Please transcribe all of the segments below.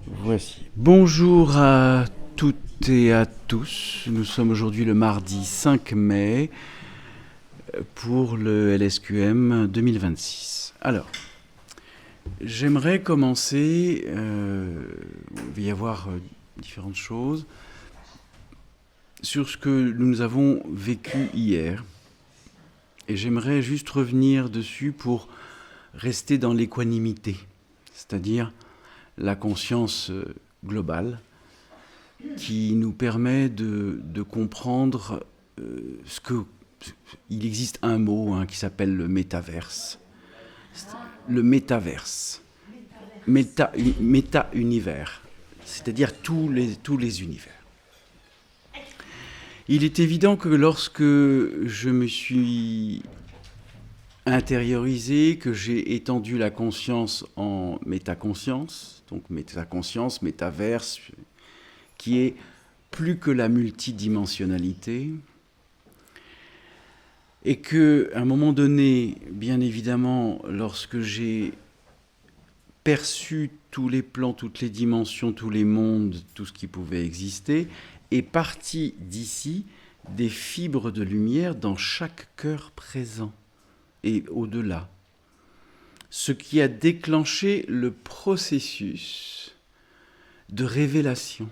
Voici. Bonjour à toutes et à tous. Nous sommes aujourd'hui le mardi 5 mai pour le LSQM 2026. Alors, j'aimerais commencer, il va y avoir différentes choses, sur ce que nous avons vécu hier. Et j'aimerais juste revenir dessus pour rester dans l'équanimité, c'est-à-dire la conscience globale qui nous permet de comprendre ce que... Il existe un mot qui s'appelle le métaverse. Le métaverse. Méta-univers. C'est-à-dire tous les univers. Il est évident que lorsque je me suis intériorisé, que j'ai étendu la conscience en métaconscience, donc métaconscience, métaverse, qui est plus que la multidimensionnalité, et qu'à un moment donné, bien évidemment, lorsque j'ai perçu tous les plans, toutes les dimensions, tous les mondes, tout ce qui pouvait exister, est parti d'ici des fibres de lumière dans chaque cœur présent et au-delà. Ce qui a déclenché le processus de révélation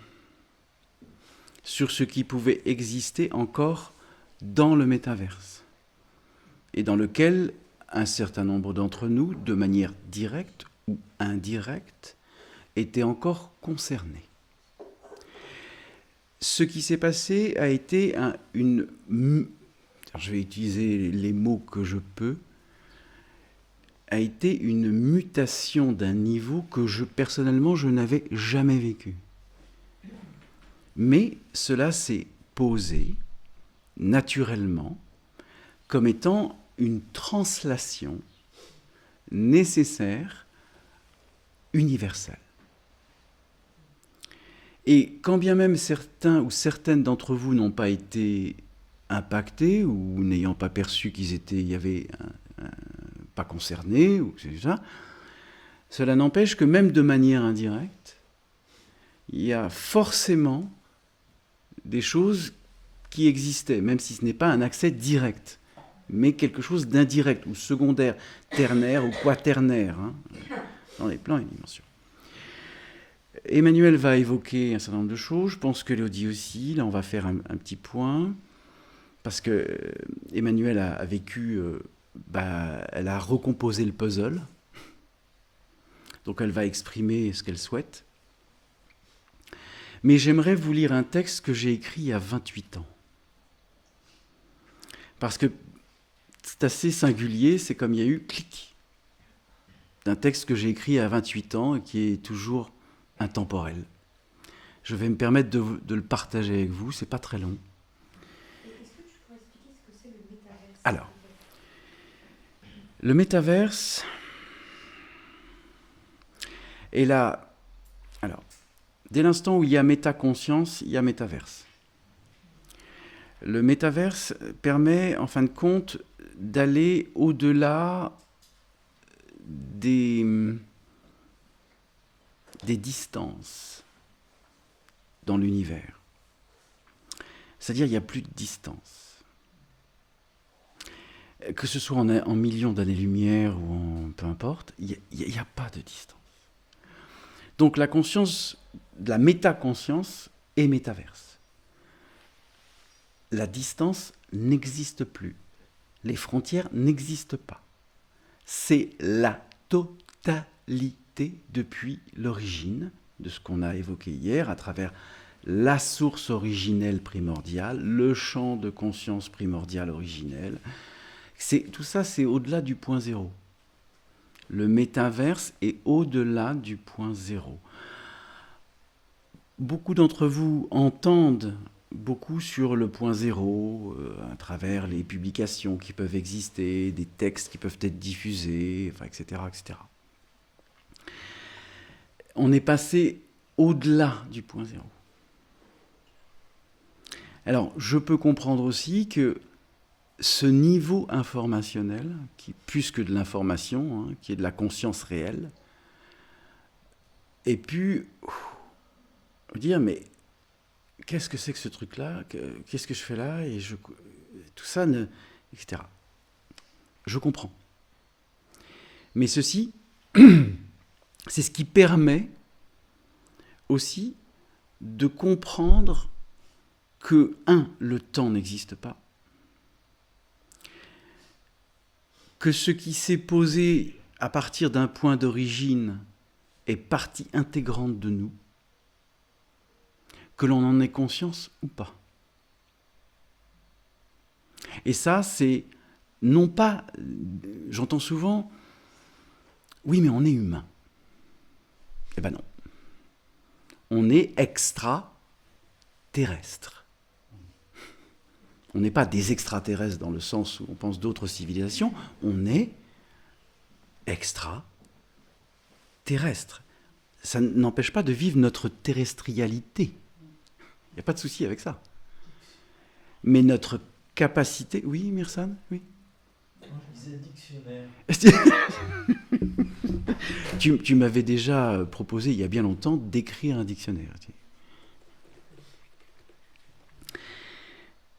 sur ce qui pouvait exister encore dans le métaverse et dans lequel un certain nombre d'entre nous, de manière directe ou indirecte, étaient encore concernés. Ce qui s'est passé a été je vais utiliser les mots que je peux, a été une mutation d'un niveau que personnellement, je n'avais jamais vécu. Mais cela s'est posé naturellement comme étant une translation nécessaire, universelle. Et quand bien même certains ou certaines d'entre vous n'ont pas été impactés ou n'ayant pas perçu y avait pas concernés, ou c'est ça, cela n'empêche que même de manière indirecte, il y a forcément des choses qui existaient, même si ce n'est pas un accès direct, mais quelque chose d'indirect, ou secondaire, ternaire ou quaternaire, dans les plans et les dimensions. Emmanuel va évoquer un certain nombre de choses, je pense que Elodie aussi, là on va faire un petit point, parce que Emmanuel a vécu, elle a recomposé le puzzle, donc elle va exprimer ce qu'elle souhaite. Mais j'aimerais vous lire un texte que j'ai écrit il y a 28 ans. Parce que c'est assez singulier, c'est comme il y a eu clic, d'un texte que j'ai écrit il y a 28 ans et qui est toujours intemporel. Je vais me permettre de le partager avec vous, c'est pas très long. Est-ce que tu pourrais expliquer ce que c'est le métaverse ? Alors, le métaverse est là. Alors, dès l'instant où il y a métaconscience, il y a métaverse. Le métaverse permet, en fin de compte, d'aller au-delà des distances dans l'univers. C'est-à-dire qu'il n'y a plus de distance. Que ce soit en millions d'années-lumière ou en peu importe, il n'y a pas de distance. Donc la conscience, la métaconscience est métaverse. La distance n'existe plus. Les frontières n'existent pas. C'est la totalité depuis l'origine de ce qu'on a évoqué hier à travers la source originelle primordiale, le champ de conscience primordial originel. Tout ça, c'est au-delà du point zéro. Le métaverse est au-delà du point zéro. Beaucoup d'entre vous entendent beaucoup sur le point zéro, à travers les publications qui peuvent exister, des textes qui peuvent être diffusés, etc., etc. On est passé au-delà du point zéro. Alors, je peux comprendre aussi que ce niveau informationnel, qui est plus que de l'information, qui est de la conscience réelle, ait pu dire, mais qu'est-ce que c'est que ce truc-là? Qu'est-ce que je fais là? Et tout ça, etc. Je comprends. Mais ceci, c'est ce qui permet aussi de comprendre que, le temps n'existe pas, que ce qui s'est posé à partir d'un point d'origine est partie intégrante de nous, que l'on en ait conscience ou pas. Et ça, c'est non pas... J'entends souvent, oui, mais on est humain. Eh ben non. On est extraterrestre. On n'est pas des extraterrestres dans le sens où on pense d'autres civilisations, on est extraterrestre. Ça n'empêche pas de vivre notre terrestrialité. Il n'y a pas de souci avec ça. Mais notre capacité... Oui, Myrsan? Oui. Je disais dictionnaire. Tu m'avais déjà proposé, il y a bien longtemps, d'écrire un dictionnaire.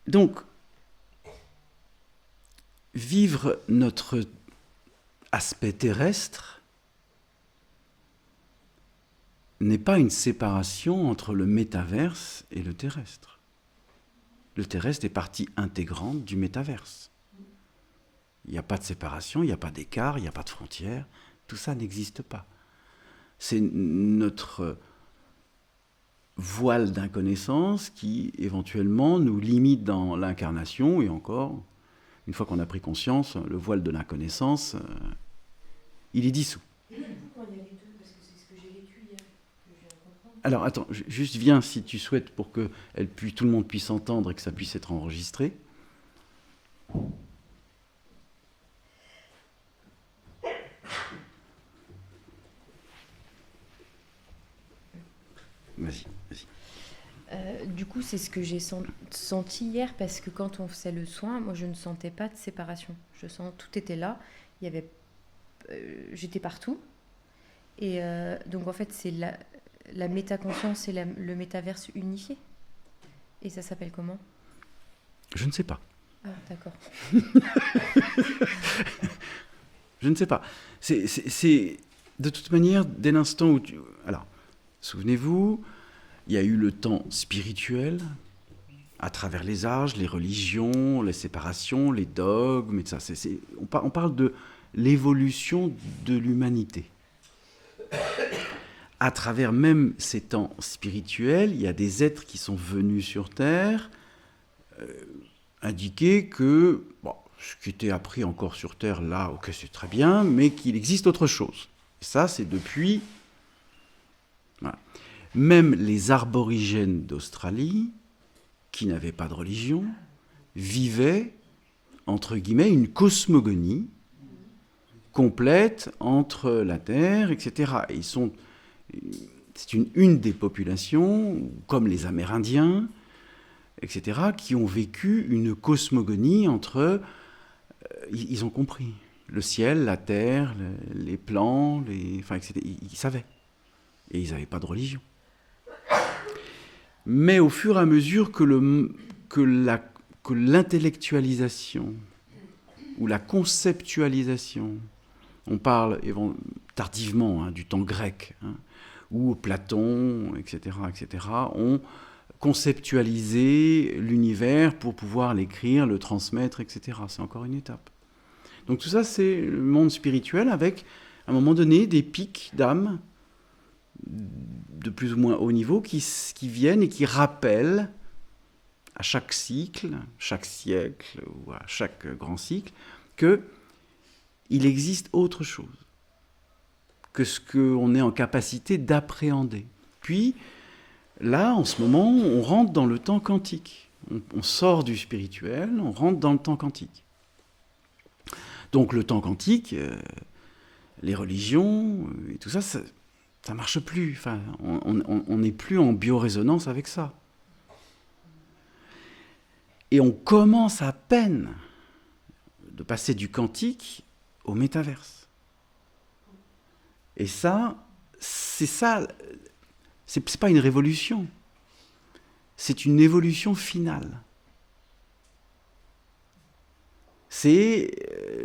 Donc, vivre notre aspect terrestre n'est pas une séparation entre le métaverse et le terrestre. Le terrestre est partie intégrante du métaverse. Il n'y a pas de séparation, il n'y a pas d'écart, il n'y a pas de frontière. Tout ça n'existe pas. C'est notre voile d'inconnaissance qui, éventuellement, nous limite dans l'incarnation, et encore, une fois qu'on a pris conscience, le voile de l'inconnaissance, il est dissous. Pourquoi il y a les deux? Parce que c'est ce que j'ai vécu hier, que je viens de comprendre. Alors, attends, juste viens si tu souhaites pour que tout le monde puisse entendre et que ça puisse être enregistré. Vas-y. Du coup, c'est ce que j'ai senti hier, parce que quand on faisait le soin, moi, je ne sentais pas de séparation. Tout était là. J'étais partout. Et donc, en fait, c'est la métaconscience et le métaverse unifié. Et ça s'appelle comment? Je ne sais pas. Ah, d'accord. Je ne sais pas. C'est de toute manière, dès l'instant où tu... Alors, souvenez-vous, il y a eu le temps spirituel, à travers les âges, les religions, les séparations, les dogmes, et ça. On parle de l'évolution de l'humanité. À travers même ces temps spirituels, il y a des êtres qui sont venus sur Terre indiquer que ce qui était appris encore sur Terre, là, ok, c'est très bien, mais qu'il existe autre chose. Et ça, c'est depuis... Voilà. Même les aborigènes d'Australie, qui n'avaient pas de religion, vivaient, entre guillemets, une cosmogonie complète entre la Terre, etc. Et c'est une des populations, comme les Amérindiens, etc., qui ont vécu une cosmogonie entre... ils ont compris. Le ciel, la terre, les plans, etc. Ils savaient. Et ils n'avaient pas de religion. Mais au fur et à mesure que l'intellectualisation ou la conceptualisation, on parle tardivement du temps grec, où Platon, etc., ont conceptualisé l'univers pour pouvoir l'écrire, le transmettre, etc. C'est encore une étape. Donc tout ça, c'est le monde spirituel avec, à un moment donné, des pics d'âme de plus ou moins haut niveau qui viennent et qui rappellent à chaque cycle, chaque siècle ou à chaque grand cycle qu'il existe autre chose que ce qu'on est en capacité d'appréhender. Puis, là, en ce moment, on rentre dans le temps quantique. On sort du spirituel, on rentre dans le temps quantique. Donc le temps quantique, les religions et tout ça, ça marche plus. Enfin, on n'est plus en biorésonance avec ça. Et on commence à peine de passer du quantique au métaverse. Et ça, c'est pas une révolution, c'est une évolution finale. C'est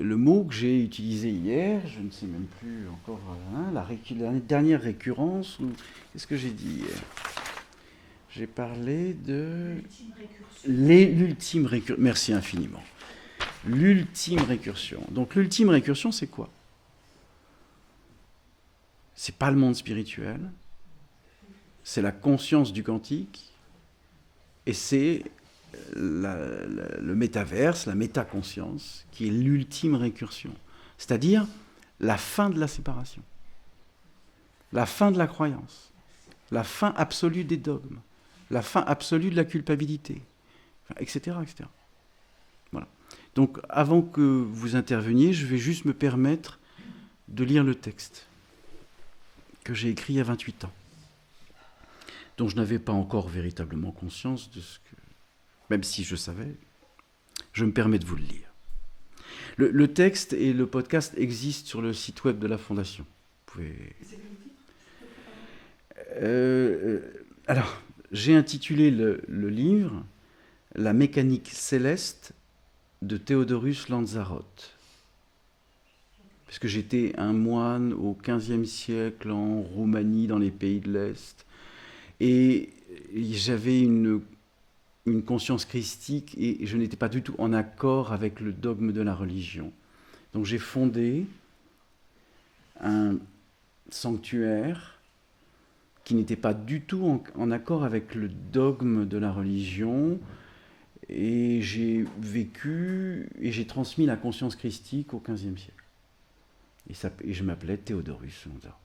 le mot que j'ai utilisé hier, je ne sais même plus encore, la dernière récurrence, ou qu'est-ce que j'ai dit hier ? J'ai parlé de l'ultime récursion. Merci infiniment. L'ultime récursion. Donc l'ultime récursion, c'est quoi ? C'est pas le monde spirituel, c'est la conscience du quantique, et c'est le métaverse, la métaconscience, qui est l'ultime récursion. C'est-à-dire la fin de la séparation, la fin de la croyance, la fin absolue des dogmes, la fin absolue de la culpabilité, etc., etc. Voilà. Donc, avant que vous interveniez, je vais juste me permettre de lire le texte que j'ai écrit il y a 28 ans, dont je n'avais pas encore véritablement conscience de ce que... Même si je savais, je me permets de vous le lire. Le texte et le podcast existent sur le site web de la Fondation. Vous pouvez... Alors, j'ai intitulé le livre « La mécanique céleste » de Théodorus Lanzarote. Parce que j'étais un moine au XVe siècle en Roumanie, dans les pays de l'Est, et j'avais une conscience christique et je n'étais pas du tout en accord avec le dogme de la religion. Donc j'ai fondé un sanctuaire qui n'était pas du tout en accord avec le dogme de la religion, et j'ai vécu et j'ai transmis la conscience christique au XVe siècle. Et je m'appelais Théodorus Lanzarote.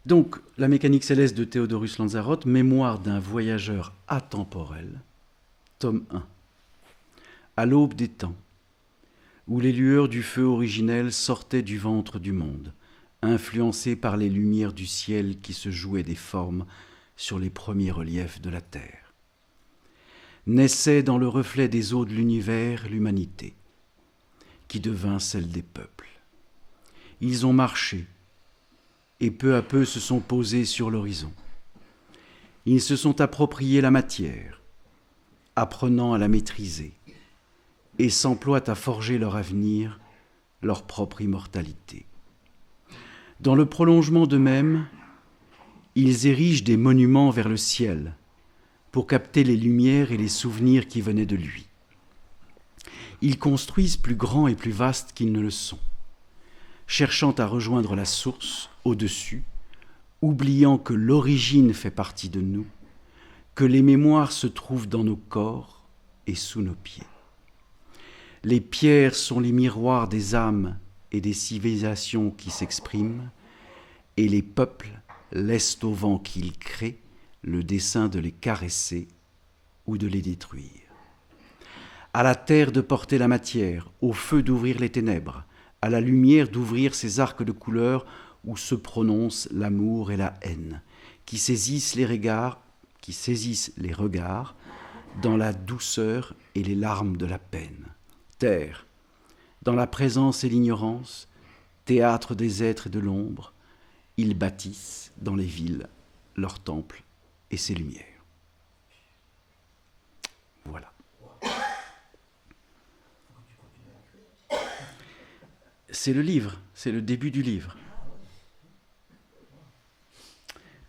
Donc, la mécanique céleste de Théodorus Lanzarote, mémoire d'un voyageur atemporel, tome 1. À l'aube des temps, où les lueurs du feu originel sortaient du ventre du monde, influencées par les lumières du ciel qui se jouaient des formes sur les premiers reliefs de la terre. Naissait dans le reflet des eaux de l'univers l'humanité, qui devint celle des peuples. Ils ont marché, et peu à peu se sont posés sur l'horizon. Ils se sont appropriés la matière, apprenant à la maîtriser, et s'emploient à forger leur avenir, leur propre immortalité. Dans le prolongement d'eux-mêmes, ils érigent des monuments vers le ciel, pour capter les lumières et les souvenirs qui venaient de lui. Ils construisent plus grands et plus vastes qu'ils ne le sont, cherchant à rejoindre la source au-dessus, oubliant que l'origine fait partie de nous, que les mémoires se trouvent dans nos corps et sous nos pieds. Les pierres sont les miroirs des âmes et des civilisations qui s'expriment, et les peuples laissent au vent qu'ils créent le dessein de les caresser ou de les détruire. À la terre de porter la matière, au feu d'ouvrir les ténèbres, à la lumière d'ouvrir ces arcs de couleurs où se prononcent l'amour et la haine, qui saisissent les regards dans la douceur et les larmes de la peine. Terre, dans la présence et l'ignorance, théâtre des êtres et de l'ombre, ils bâtissent dans les villes leurs temples et ses lumières. Voilà. C'est le livre, c'est le début du livre.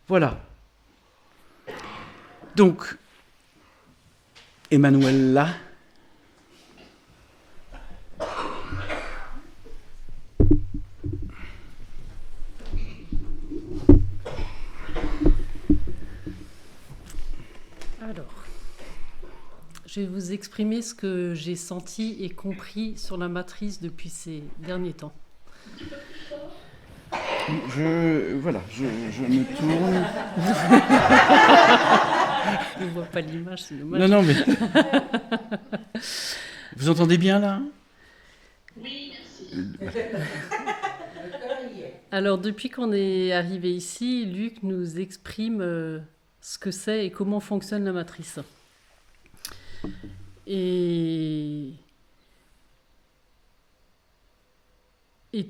Voilà. Donc, Emmanuella, alors, je vais vous exprimer ce que j'ai senti et compris sur la matrice depuis ces derniers temps. je me tourne. Je ne vois pas l'image, c'est dommage. Non, mais... Vous entendez bien, là ? Oui, merci. Alors, depuis qu'on est arrivé ici, Luc nous exprime ce que c'est et comment fonctionne la matrice. Et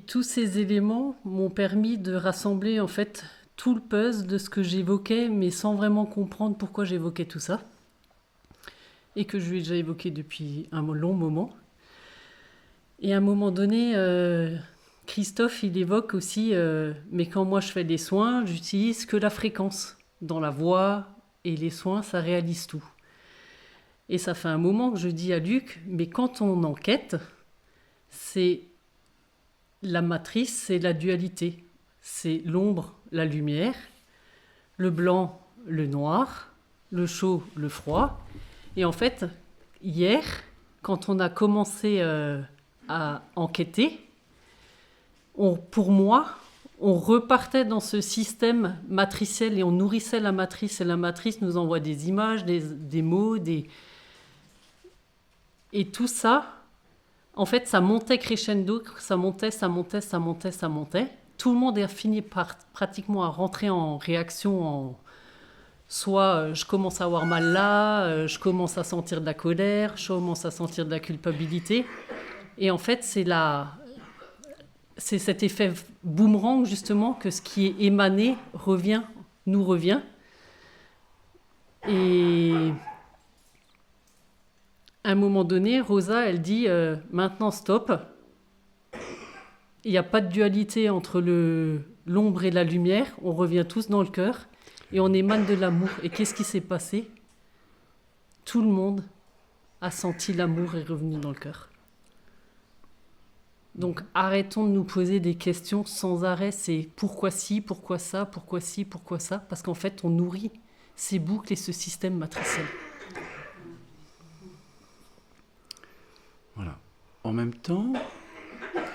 tous ces éléments m'ont permis de rassembler en fait tout le puzzle de ce que j'évoquais, mais sans vraiment comprendre pourquoi j'évoquais tout ça. Et que je lui ai déjà évoqué depuis un long moment. Et à un moment donné, Christophe, il évoque aussi, mais quand moi je fais des soins, j'utilise que la fréquence. Dans la voix et les soins, ça réalise tout. Et ça fait un moment que je dis à Luc, mais quand on enquête, c'est la matrice, c'est la dualité. C'est l'ombre, la lumière, le blanc, le noir, le chaud, le froid. Et en fait, hier, quand on a commencé à enquêter, pour moi, on repartait dans ce système matriciel et on nourrissait la matrice. Et la matrice nous envoie des images, des mots, Et tout ça, en fait, ça montait crescendo, ça montait. Tout le monde a fini par pratiquement à rentrer en réaction soit je commence à avoir mal là, je commence à sentir de la colère, je commence à sentir de la culpabilité. Et en fait, c'est cet effet boomerang, justement, que ce qui est émané nous revient. Et à un moment donné, Rosa, elle dit maintenant stop. Il n'y a pas de dualité entre l'ombre et la lumière. On revient tous dans le cœur et on émane de l'amour. Et qu'est-ce qui s'est passé ? Tout le monde a senti l'amour et est revenu dans le cœur. Donc arrêtons de nous poser des questions sans arrêt. C'est pourquoi ci, pourquoi ça, pourquoi ci, pourquoi ça ? Parce qu'en fait, on nourrit ces boucles et ce système matriciel. Voilà. En même temps,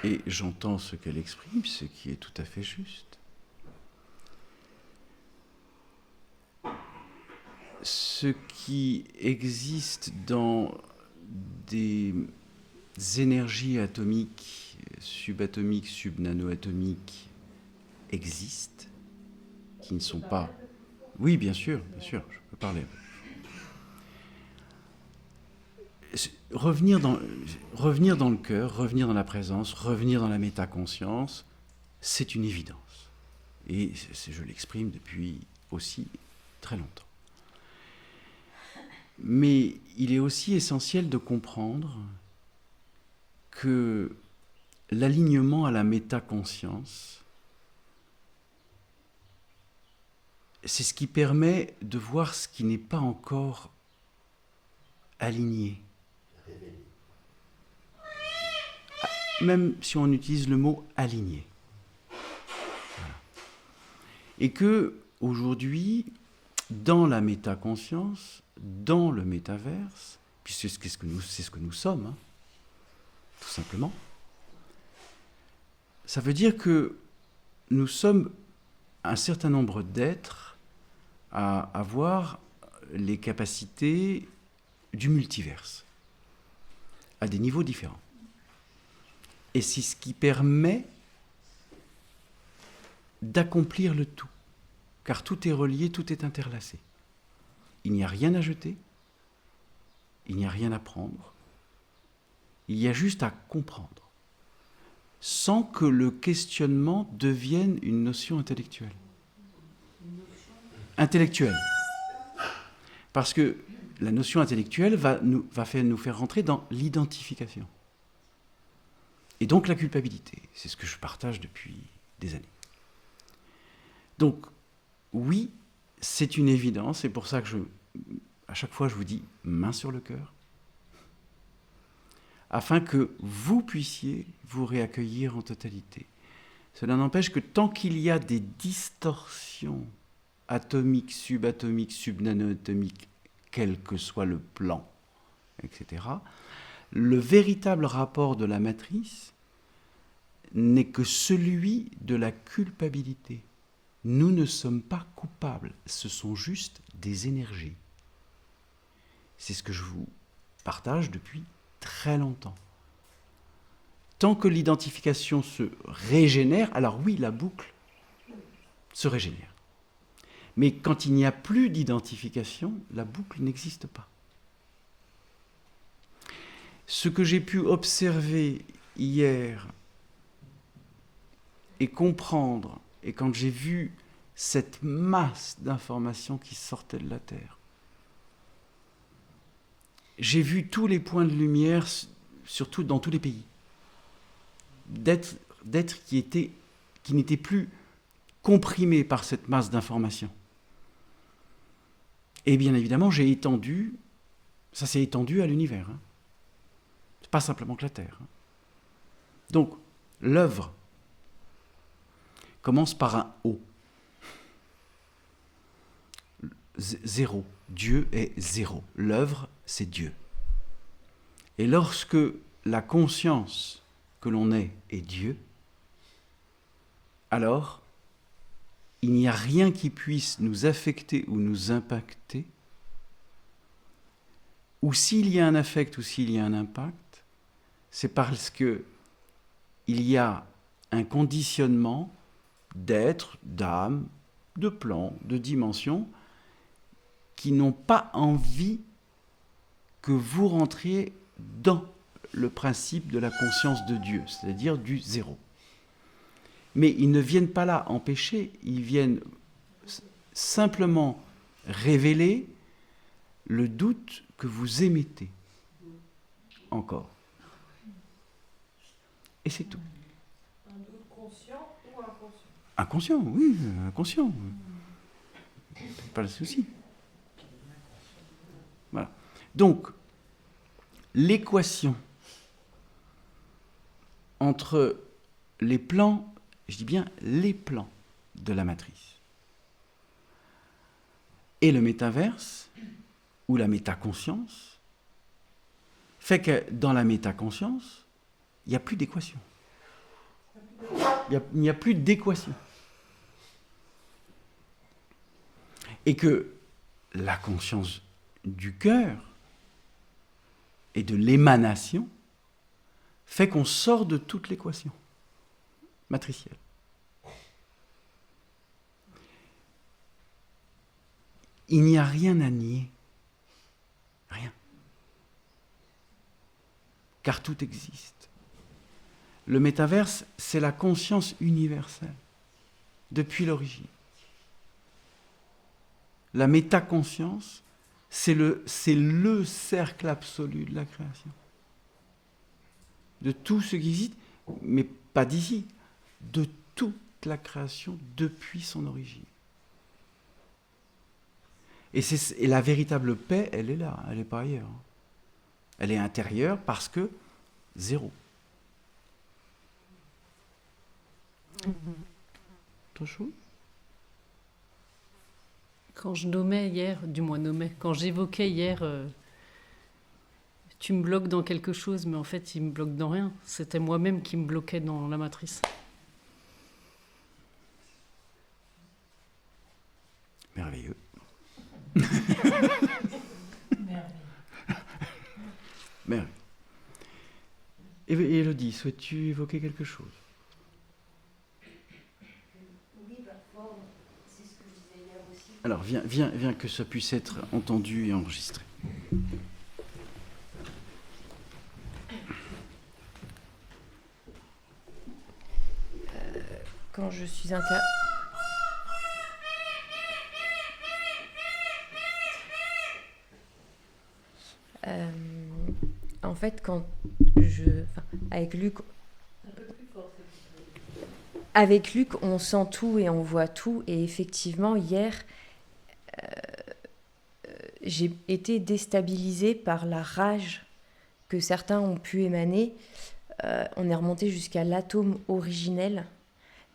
et j'entends ce qu'elle exprime, ce qui est tout à fait juste. Ce qui existe dans des énergies atomiques, subatomiques, subnanoatomiques existent, qui ne sont pas... Oui, bien sûr, je peux parler. Revenir dans le cœur, revenir dans la présence, revenir dans la métaconscience, c'est une évidence. Et je l'exprime depuis aussi très longtemps. Mais il est aussi essentiel de comprendre que l'alignement à la métaconscience, c'est ce qui permet de voir ce qui n'est pas encore aligné. Même si on utilise le mot aligné. Voilà. Et que, aujourd'hui, dans la métaconscience, dans le métaverse, puis c'est ce que nous sommes, hein, tout simplement, ça veut dire que nous sommes un certain nombre d'êtres à avoir les capacités du multiverse, à des niveaux différents. Et c'est ce qui permet d'accomplir le tout. Car tout est relié, tout est interlacé. Il n'y a rien à jeter, il n'y a rien à prendre, il y a juste à comprendre, sans que le questionnement devienne une notion intellectuelle. Intellectuelle. Parce que la notion intellectuelle va nous faire rentrer dans l'identification. Et donc la culpabilité, c'est ce que je partage depuis des années. Donc, oui, c'est une évidence, c'est pour ça que à chaque fois je vous dis main sur le cœur, afin que vous puissiez vous réaccueillir en totalité. Cela n'empêche que tant qu'il y a des distorsions atomiques, subnanoatomiques, quel que soit le plan, etc., le véritable rapport de la matrice n'est que celui de la culpabilité. Nous ne sommes pas coupables, ce sont juste des énergies. C'est ce que je vous partage depuis très longtemps. Tant que l'identification se régénère, alors oui, la boucle se régénère. Mais quand il n'y a plus d'identification, la boucle n'existe pas. Ce que j'ai pu observer hier et comprendre, et quand j'ai vu cette masse d'informations qui sortait de la Terre, j'ai vu tous les points de lumière, surtout dans tous les pays, d'êtres qui n'étaient plus comprimés par cette masse d'informations. Et bien évidemment, ça s'est étendu à l'univers. Hein. C'est pas simplement que la Terre. Hein. Donc, l'œuvre commence par un O. Zéro. Dieu est zéro. L'œuvre, c'est Dieu. Et lorsque la conscience que l'on est Dieu, alors il n'y a rien qui puisse nous affecter ou nous impacter, ou s'il y a un affect ou s'il y a un impact, c'est parce que il y a un conditionnement d'être, d'âme, de plan, de dimension, qui n'ont pas envie que vous rentriez dans le principe de la conscience de Dieu, c'est-à-dire du zéro. Mais ils ne viennent pas là empêcher, ils viennent simplement révéler le doute que vous émettez encore. Et c'est tout. Un doute conscient ou inconscient? Inconscient, oui, inconscient. Pas le souci. Voilà. Donc, l'équation entre les plans, je dis bien les plans de la matrice, et le métaverse, ou la métaconscience, fait que dans la métaconscience, il n'y a plus d'équation. Il n'y a plus d'équation. Et que la conscience du cœur et de l'émanation fait qu'on sort de toute l'équation matricielle. Il n'y a rien à nier. Rien. Car tout existe. Le métaverse, c'est la conscience universelle, depuis l'origine. La métaconscience, c'est le cercle absolu de la création. De tout ce qui existe, mais pas d'ici, de toute la création depuis son origine. Et la véritable paix, elle est là, elle n'est pas ailleurs. Elle est intérieure parce que zéro. Autre chose ? Quand je nommais hier, quand j'évoquais hier, tu me bloques dans quelque chose, mais en fait, il me bloque dans rien. C'était moi-même qui me bloquais dans la matrice. Merveilleux. Merveilleux. Élodie, souhaites-tu évoquer quelque chose ? Oui, parfois, c'est ce que je disais hier aussi. Alors, viens que ça puisse être entendu et enregistré. Quand je suis en fait, avec Luc, on sent tout et on voit tout. Et effectivement, hier, j'ai été déstabilisée par la rage que certains ont pu émaner. On est remonté jusqu'à l'atome originel.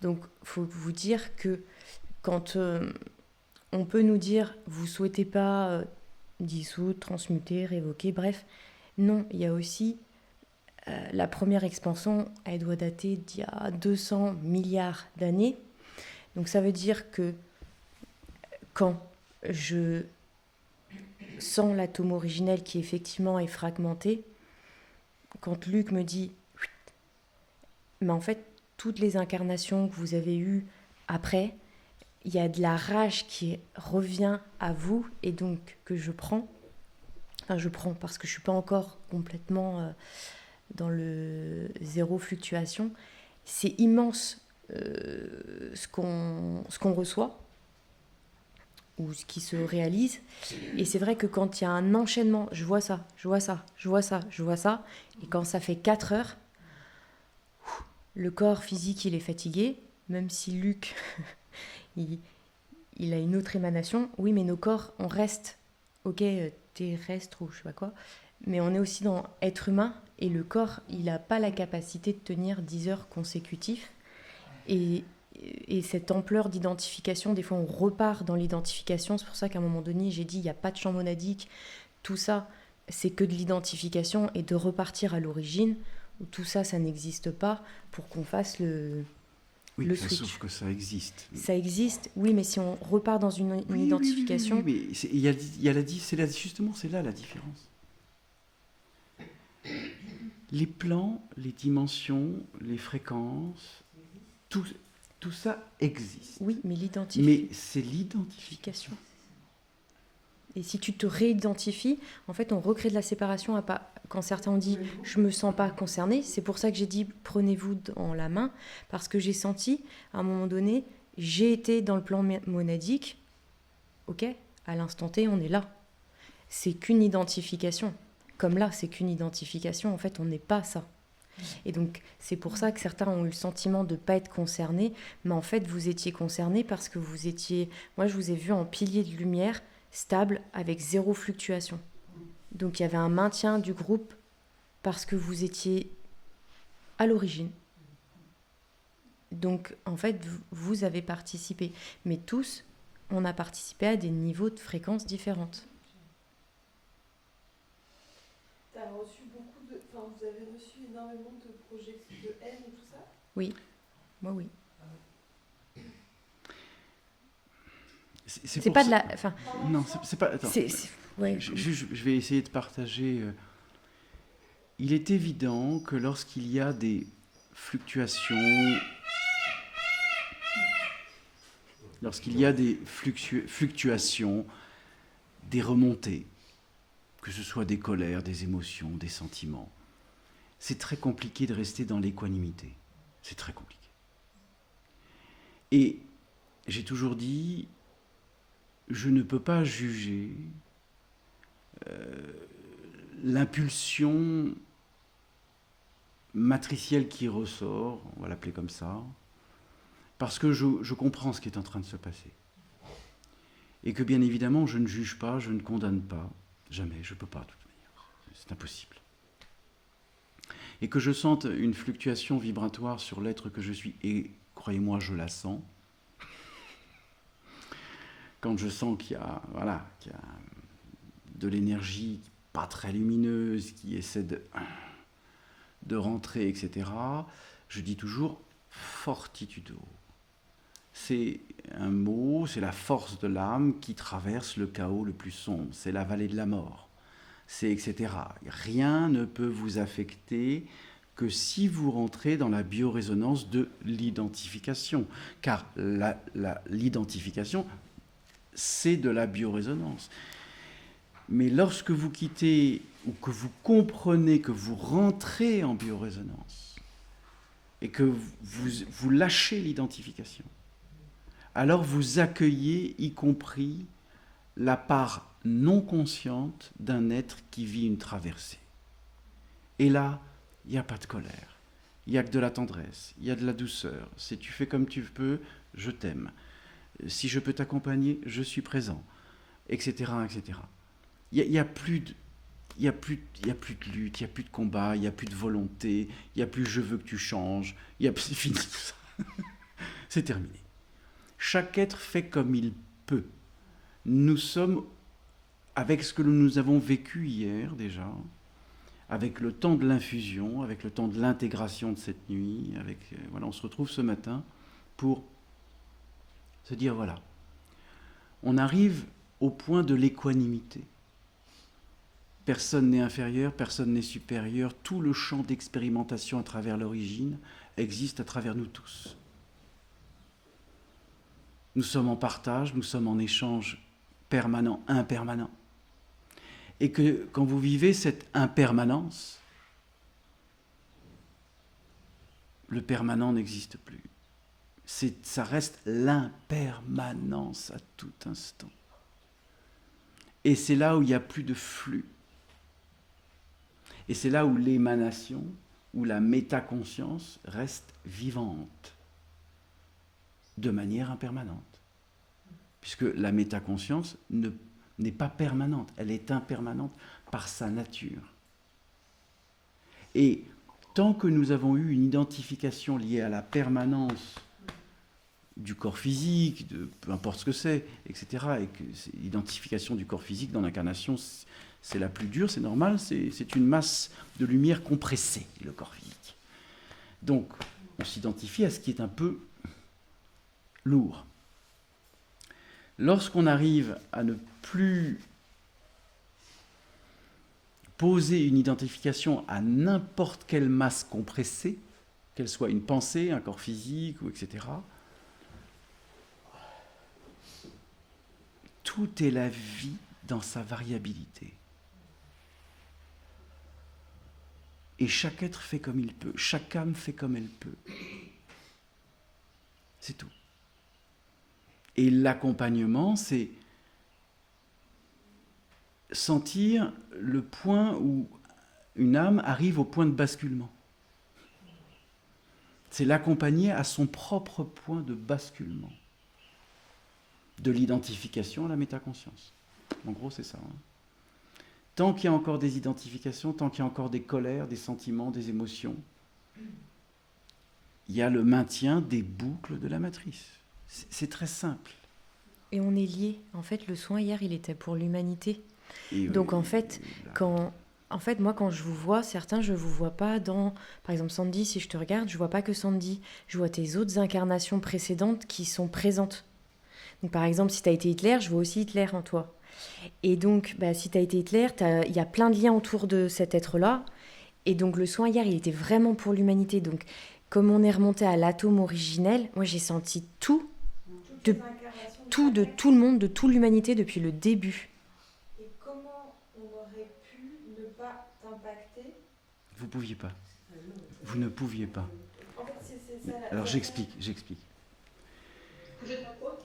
Donc, il faut vous dire que quand on peut nous dire « vous ne souhaitez pas dissoudre, transmuter, révoquer », bref, non, il y a aussi la première expansion, elle doit dater d'il y a 200 milliards d'années. Donc ça veut dire que quand je sens l'atome originel qui effectivement est fragmenté, quand Luc me dit « mais en fait, toutes les incarnations que vous avez eues après, il y a de la rage qui revient à vous et donc que je prends. Enfin, je prends parce que je ne suis pas encore complètement dans le zéro fluctuation. C'est immense ce qu'on reçoit ou ce qui se réalise. Et c'est vrai que quand il y a un enchaînement, je vois ça, je vois ça, je vois ça, je vois ça, et quand ça fait 4 heures, le corps physique, il est fatigué, même si Luc, il a une autre émanation. Oui, mais nos corps, on reste, ok, terrestre ou je sais pas quoi, mais on est aussi dans être humain, et le corps, il n'a pas la capacité de tenir 10 heures consécutives. Et cette ampleur d'identification, des fois on repart dans l'identification, c'est pour ça qu'à un moment donné j'ai dit il n'y a pas de champ monadique, tout ça c'est que de l'identification, et de repartir à l'origine où tout ça ça n'existe pas pour qu'on fasse le switch. Sauf que ça existe. Ça existe, oui, mais si on repart dans une identification... Oui, mais justement c'est là la différence. Les plans, les dimensions, les fréquences, tout ça existe. Oui, mais Mais c'est l'identification. Et si tu te réidentifies, en fait, on recrée de la séparation. Quand certains ont dit « je me sens pas concerné », c'est pour ça que j'ai dit « prenez-vous dans la main », parce que j'ai senti, à un moment donné, j'ai été dans le plan monadique, ok, à l'instant T, on est là. C'est qu'une identification. Comme là, c'est qu'une identification, en fait, on n'est pas ça. Et donc, c'est pour ça que certains ont eu le sentiment de ne pas être concernés, mais en fait, vous étiez concernés parce que vous étiez... Moi, je vous ai vu en pilier de lumière, stable, avec 0 fluctuation. Donc, il y avait un maintien du groupe parce que vous étiez à l'origine. Donc, en fait, vous avez participé. Mais tous, on a participé à des niveaux de fréquences différentes. Vous avez reçu énormément de projections de haine et tout ça? Oui, moi oui. C'est pas de la... Enfin, non, c'est pas... Attends, ouais. je vais essayer de partager... Il est évident que lorsqu'il y a des fluctuations... Lorsqu'il y a des fluctuations, des remontées, que ce soit des colères, des émotions, des sentiments, c'est très compliqué de rester dans l'équanimité. C'est très compliqué. Et j'ai toujours dit, je ne peux pas juger l'impulsion matricielle qui ressort, on va l'appeler comme ça, parce que je comprends ce qui est en train de se passer. Et que bien évidemment, je ne juge pas, je ne condamne pas, jamais, je ne peux pas de toute manière, c'est impossible. Et que je sente une fluctuation vibratoire sur l'être que je suis, et croyez-moi, je la sens. Quand je sens qu'il y a de l'énergie pas très lumineuse, qui essaie de rentrer, etc., je dis toujours fortitudo. C'est un mot, c'est la force de l'âme qui traverse le chaos le plus sombre, c'est la vallée de la mort. C'est etc. Rien ne peut vous affecter que si vous rentrez dans la biorésonance de l'identification. Car l'identification, c'est de la biorésonance. Mais lorsque vous quittez, ou que vous comprenez que vous rentrez en biorésonance, et que vous lâchez l'identification, alors vous accueillez, y compris, la part non consciente d'un être qui vit une traversée. Et là, il n'y a pas de colère, il n'y a que de la tendresse, il y a de la douceur. Si tu fais comme tu peux, je t'aime. Si je peux t'accompagner, je suis présent, etc. etc. Il n'y a plus de lutte, il n'y a plus de combat, il n'y a plus de volonté, il n'y a plus je veux que tu changes, c'est fini tout ça. C'est terminé. Chaque être fait comme il peut. Nous sommes, avec ce que nous avons vécu hier déjà, avec le temps de l'infusion, avec le temps de l'intégration de cette nuit, on se retrouve ce matin pour se dire voilà, on arrive au point de l'équanimité. Personne n'est inférieur, personne n'est supérieur, tout le champ d'expérimentation à travers l'origine existe à travers nous tous. Nous sommes en partage, nous sommes en échange permanent, impermanent. Et que quand vous vivez cette impermanence, le permanent n'existe plus. Ça reste l'impermanence à tout instant. Et c'est là où il n'y a plus de flux. Et c'est là où l'émanation, où la métaconscience reste vivante, de manière impermanente. Puisque la métaconscience n'est pas permanente, elle est impermanente par sa nature. Et tant que nous avons eu une identification liée à la permanence du corps physique, de peu importe ce que c'est, etc., et que l'identification du corps physique dans l'incarnation, c'est la plus dure, c'est normal, c'est une masse de lumière compressée, le corps physique. Donc, on s'identifie à ce qui est un peu lourd. Lorsqu'on arrive à ne plus poser une identification à n'importe quelle masse compressée, qu'elle soit une pensée, un corps physique, ou etc., tout est la vie dans sa variabilité. Et chaque être fait comme il peut, chaque âme fait comme elle peut. C'est tout. Et l'accompagnement, c'est sentir le point où une âme arrive au point de basculement. C'est l'accompagner à son propre point de basculement. De l'identification à la métaconscience. En gros, c'est ça. Tant qu'il y a encore des identifications, tant qu'il y a encore des colères, des sentiments, des émotions, il y a le maintien des boucles de la matrice. C'est très simple. Et on est liés. En fait, le soin hier, il était pour l'humanité. Et Donc en fait, moi, quand je vous vois, certains, je vous vois pas dans... Par exemple, Sandy, si je te regarde, je vois pas que Sandy. Je vois tes autres incarnations précédentes qui sont présentes. Donc par exemple, si tu as été Hitler, je vois aussi Hitler en toi. Et donc, si tu as été Hitler, il y a plein de liens autour de cet être-là. Et donc le soin hier, il était vraiment pour l'humanité. Donc comme on est remonté à l'atome originel, moi j'ai senti tout de tout le monde, de toute l'humanité depuis le début. Et comment on aurait pu ne pas t'impacter? Vous ne pouviez pas. Vous ne pouviez pas. En fait, c'est ça. Alors j'explique. Vous êtes en quoi?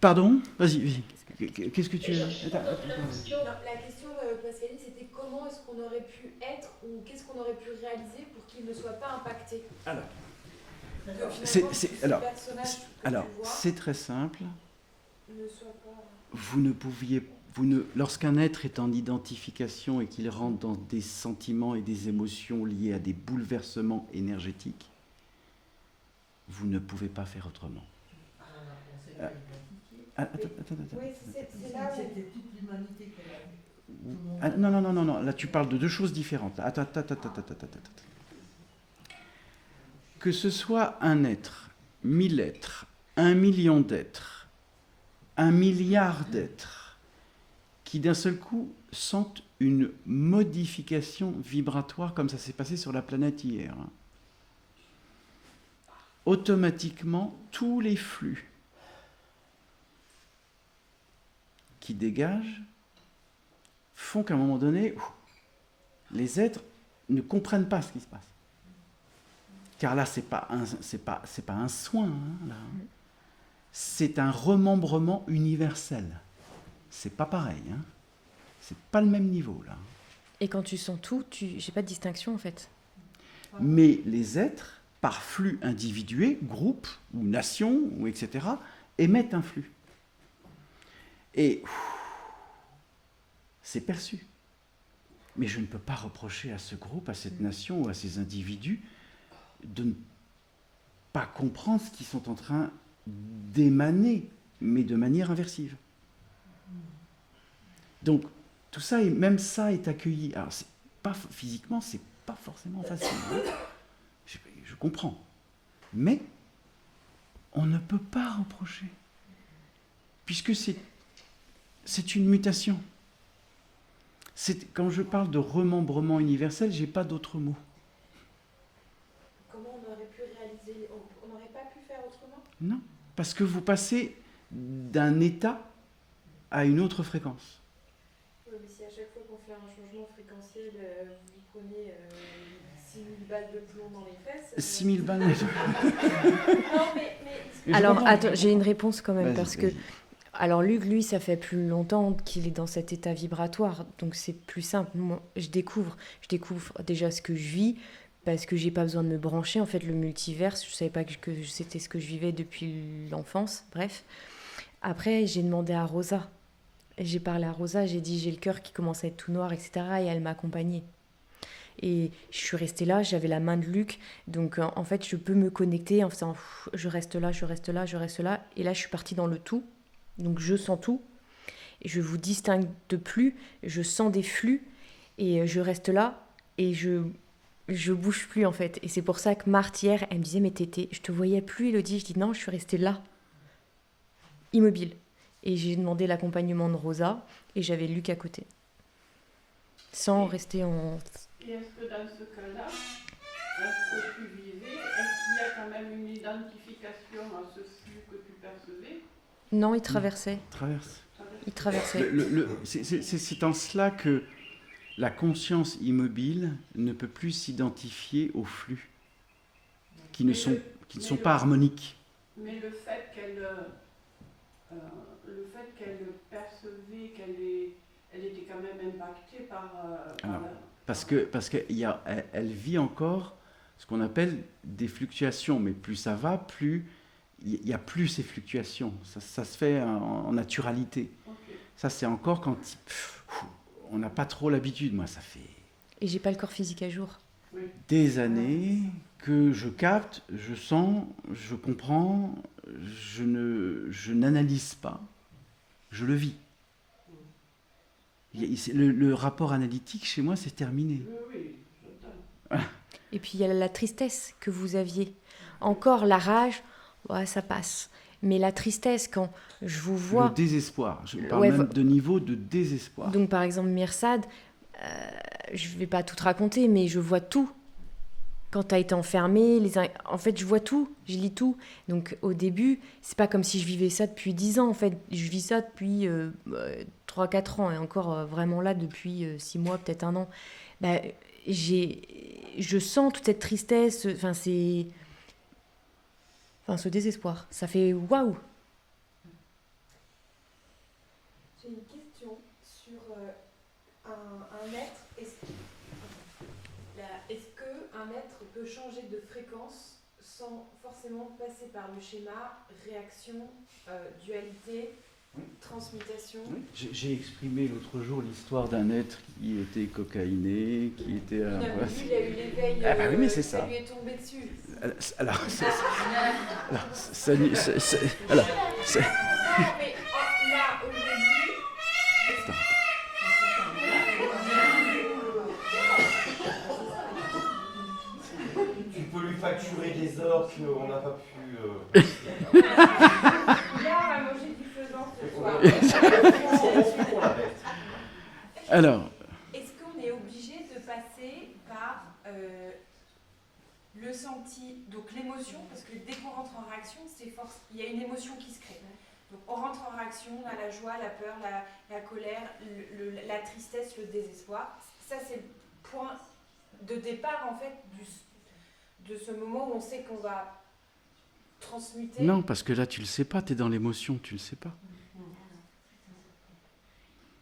Pardon? Vas-y. Qu'est-ce que tu... La question, Pascaline, c'était comment est-ce qu'on aurait pu être ou qu'est-ce qu'on aurait pu réaliser pour qu'il ne soit pas impacté? Alors, c'est très simple. Ne soit pas... Lorsqu'un être est en identification et qu'il rentre dans des sentiments et des émotions liés à des bouleversements énergétiques, vous ne pouvez pas faire autrement. Attends. Oui, c'est là où... C'était toute l'humanité qu'elle a vu. Non. Là, tu parles de deux choses différentes. Là. Attends. Que ce soit un être, 1000 êtres, 1 million d'êtres, 1 milliard d'êtres, qui d'un seul coup sentent une modification vibratoire comme ça s'est passé sur la planète hier. Automatiquement, tous les flux qui dégagent font qu'à un moment donné, les êtres ne comprennent pas ce qui se passe. Car là, c'est pas un soin, là. C'est un remembrement universel. C'est pas pareil, c'est pas le même niveau, là. Et quand tu sens tout, j'ai pas de distinction en fait. Mais les êtres, par flux individués, groupes ou nations, ou etc., émettent un flux. Et c'est perçu. Mais je ne peux pas reprocher à ce groupe, à cette nation ou à ces individus de ne pas comprendre ce qu'ils sont en train d'émaner, mais de manière inversive. Donc, tout ça, et même ça est accueilli. Alors, physiquement, c'est pas forcément facile. Je comprends. Mais on ne peut pas reprocher. Puisque c'est une mutation. Quand je parle de remembrement universel, je n'ai pas d'autre mot. Comment on aurait pu réaliser? On n'aurait pas pu faire autrement? Non, parce que vous passez d'un état à une autre fréquence. Oui, mais si à chaque faire un changement fréquentiel, vous prenez 6 000 balles de plomb dans les fesses. 6 000 balles. Non, mais Alors, attends, j'ai une réponse quand même, Vas-y, parce que... vas-y. Alors Luc, lui, ça fait plus longtemps qu'il est dans cet état vibratoire, donc c'est plus simple. Moi, je découvre déjà ce que je vis, parce que j'ai pas besoin de me brancher. En fait, le multiverse, je savais pas que c'était ce que je vivais depuis l'enfance, bref. Après, j'ai demandé à Rosa. J'ai parlé à Rosa, j'ai dit j'ai le cœur qui commence à être tout noir, etc. Et elle m'a accompagnée. Et je suis restée là, j'avais la main de Luc, donc en fait, je peux me connecter en faisant je reste là, je reste là, je reste là. Et là, je suis partie dans le tout. Donc je sens tout, et je vous distingue de plus, je sens des flux, et je reste là, et je bouge plus en fait. Et c'est pour ça que Marthe hier, elle me disait mais je te voyais plus Elodie, je dis non, je suis restée là, immobile. Et j'ai demandé l'accompagnement de Rosa, et j'avais Luc à côté, sans rester en... Et est-ce que dans ce cas-là, ce que tu vivais, est-ce qu'il y a quand même une identification à ce flux que tu percevais? Non, il traversait. Il traversait. C'est en cela que la conscience immobile ne peut plus s'identifier aux flux qui ne sont pas harmoniques. Mais le fait qu'elle percevait elle était quand même impactée par Alors, parce qu'elle vit encore ce qu'on appelle des fluctuations, mais plus ça va, plus il n'y a plus ces fluctuations. Ça se fait en naturalité. Okay. Ça, c'est encore quand on n'a pas trop l'habitude. Moi, ça fait Et j'ai pas le corps physique à jour. des années que je capte, je sens, je comprends, je n'analyse pas, je le vis. Le rapport analytique, chez moi, c'est terminé. Oui, j'entends. Et puis il y a la tristesse que vous aviez. Encore la rage, ouais, ça passe. Mais la tristesse, quand je vous vois... Le désespoir. Je parle Ouais, même de niveau de désespoir. Donc par exemple, Mirsad, je ne vais pas tout te raconter, mais je vois tout. Quand tu as été enfermé, en fait, je vois tout, je lis tout. Donc au début, c'est pas comme si je vivais ça depuis 10 ans. En fait, je vis ça depuis 3-4 ans, et encore vraiment là depuis 6 mois, peut-être 1 an. Bah, je sens toute cette tristesse, ce désespoir. Ça fait waouh. j'ai une question sur un être. Est-ce qu'un être peut changer de fréquence sans forcément passer par le schéma réaction, dualité, transmutation? Oui. J'ai exprimé l'autre jour l'histoire d'un être qui était cocaïné, qui était... Il a eu l'éveil, Ah bah oui, mais c'est ça. Ça lui est tombé dessus. Alors, Mais là, aujourd'hui... Tu peux lui facturer des heures qu'on n'a pas pu... Là, on va manger du faisant ce soir. Pour la bête. alors, Est-ce qu'on est obligé de passer par le senti, donc l'émotion, parce que dès qu'on rentre en réaction, il y a une émotion qui se crée. Donc on rentre en réaction, on a la joie, la peur, la colère, la tristesse, le désespoir. Ça, c'est le point de départ, en fait, de ce moment où on sait qu'on va transmuter. non, parce que là, tu le sais pas, tu es dans l'émotion, tu le sais pas.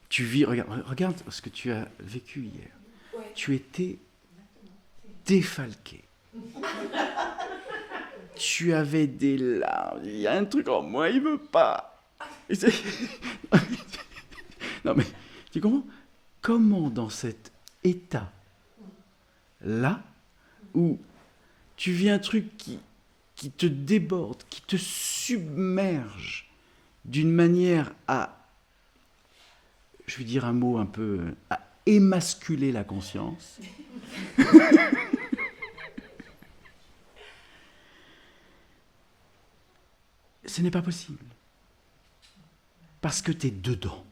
Tu vis, regarde ce que tu as vécu hier. Ouais. Tu étais défalqué. Tu avais des larmes. Il y a un truc en moi, il veut pas. Non mais, tu comprends? Comment dans cet état-là, où tu vis un truc qui te déborde, qui te submerge d'une manière à, je vais dire un mot un peu, à émasculer la conscience. Ce n'est pas possible. Parce que tu es dedans.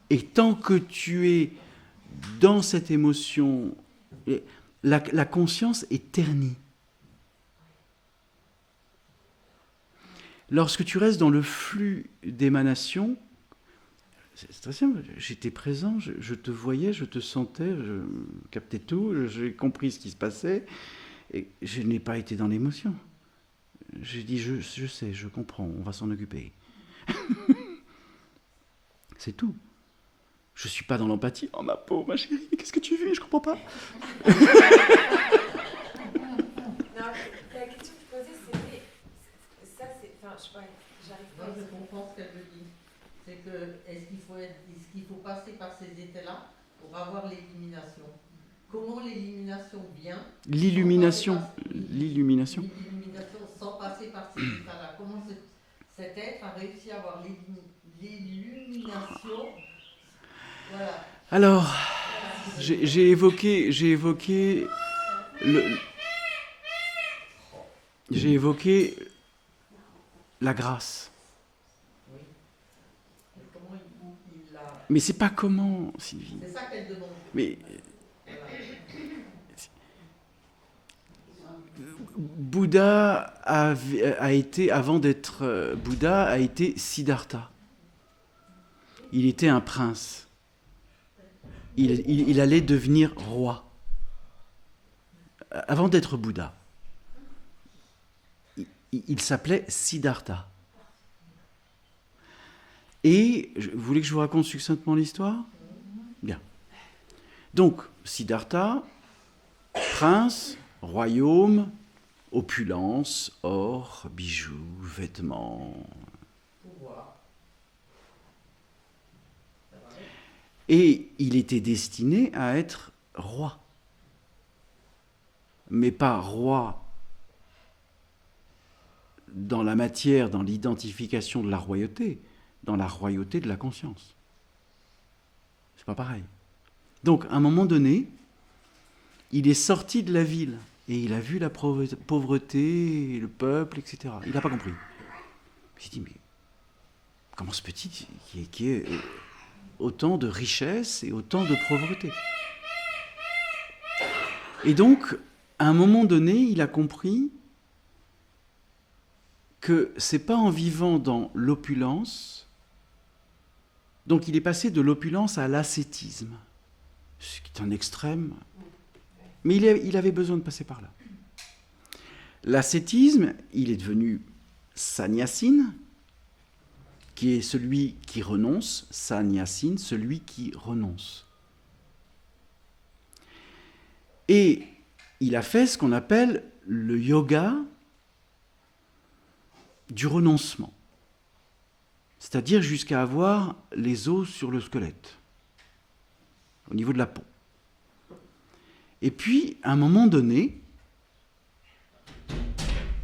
Et tant que tu es dans cette émotion, la conscience est ternie. Lorsque tu restes dans le flux d'émanation, C'est très simple. J'étais présent, je te voyais, je te sentais, je captais tout, j'ai compris ce qui se passait, et je n'ai pas été dans l'émotion. J'ai dit, je sais, je comprends, on va s'en occuper. C'est tout. Je ne suis pas dans l'empathie. Oh ma pauvre, ma chérie, qu'est-ce que tu vis? Je comprends pas. Non, la question que je posais, c'était. Ça, c'est. Enfin, je sais pas, j'arrive pas. Moi, je comprends ce qu'elle veut dire. C'est que, est-ce qu'il faut passer par ces états-là pour avoir l'élimination? Comment l'élimination vient? L'illumination. L'illumination sans passer par ces états-là. Comment cet être a réussi à avoir l'illumination? Voilà. Alors, j'ai évoqué la grâce. Oui. Mais comment il l'a... Mais c'est pas comment, Sylvie. C'est ça qu'elle demande. Mais Voilà. Bouddha a été, avant d'être Bouddha, a été Siddhartha. Il était un prince. Il allait devenir roi. Avant d'être Bouddha. Il s'appelait Siddhartha. Et, vous voulez que je vous raconte succinctement l'histoire? Bien. Donc, Siddhartha, prince, royaume, opulence, or, bijoux, vêtements. Pouvoir. Et il était destiné à être roi. Mais pas roi dans la matière, dans l'identification de la royauté, dans la royauté de la conscience. C'est pas pareil. Donc, à un moment donné, il est sorti de la ville et il a vu la pauvreté, le peuple, etc. Il n'a pas compris. Il s'est dit, mais comment se peut-il qu'il y ait autant de richesse et autant de pauvreté? Et donc, à un moment donné, il a compris que c'est pas en vivant dans l'opulence. Donc il est passé de l'opulence à l'ascétisme, ce qui est un extrême, mais il avait besoin de passer par là. L'ascétisme, il est devenu sannyasin, qui est celui qui renonce, sannyasin, celui qui renonce. Et il a fait ce qu'on appelle le yoga du renoncement. C'est-à-dire jusqu'à avoir les os sur le squelette, au niveau de la peau. Et puis, à un moment donné,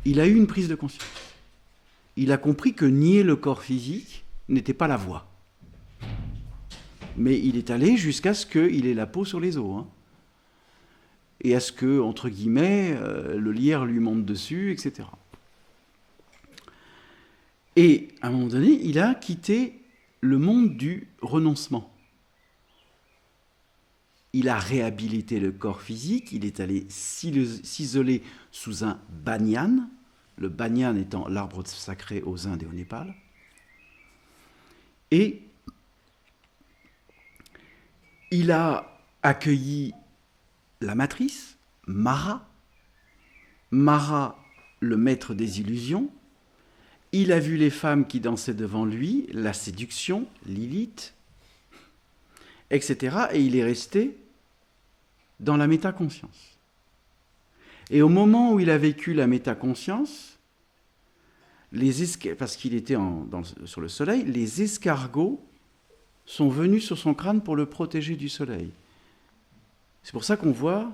il a eu une prise de conscience. Il a compris que nier le corps physique n'était pas la voie. Mais il est allé jusqu'à ce qu'il ait la peau sur les os. Et à ce que, entre guillemets, le lierre lui monte dessus, etc. Et à un moment donné, il a quitté le monde du renoncement. Il a réhabilité le corps physique, il est allé s'isoler sous un banyan, le banyan étant l'arbre sacré aux Indes et au Népal. Et il a accueilli la matrice, Mara, le maître des illusions. Il a vu les femmes qui dansaient devant lui, la séduction, Lilith, etc. Et il est resté dans la métaconscience. Et au moment où il a vécu la métaconscience, parce qu'il était sur le soleil, les escargots sont venus sur son crâne pour le protéger du soleil. C'est pour ça qu'on voit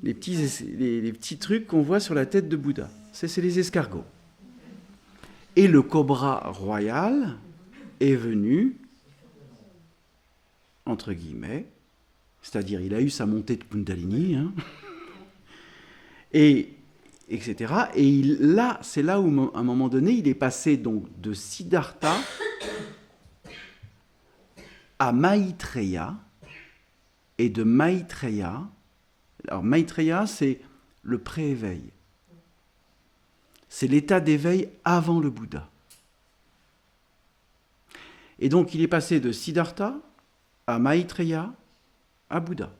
les petits trucs qu'on voit sur la tête de Bouddha. C'est les escargots. Et le cobra royal est venu, entre guillemets, c'est-à-dire il a eu sa montée de Kundalini, et etc. Et là, c'est là où, à un moment donné, il est passé donc de Siddhartha à Maitreya, et de Maitreya. Alors Maitreya, c'est le pré-éveil. C'est l'état d'éveil avant le Bouddha. Et donc il est passé de Siddhartha à Maitreya à Bouddha.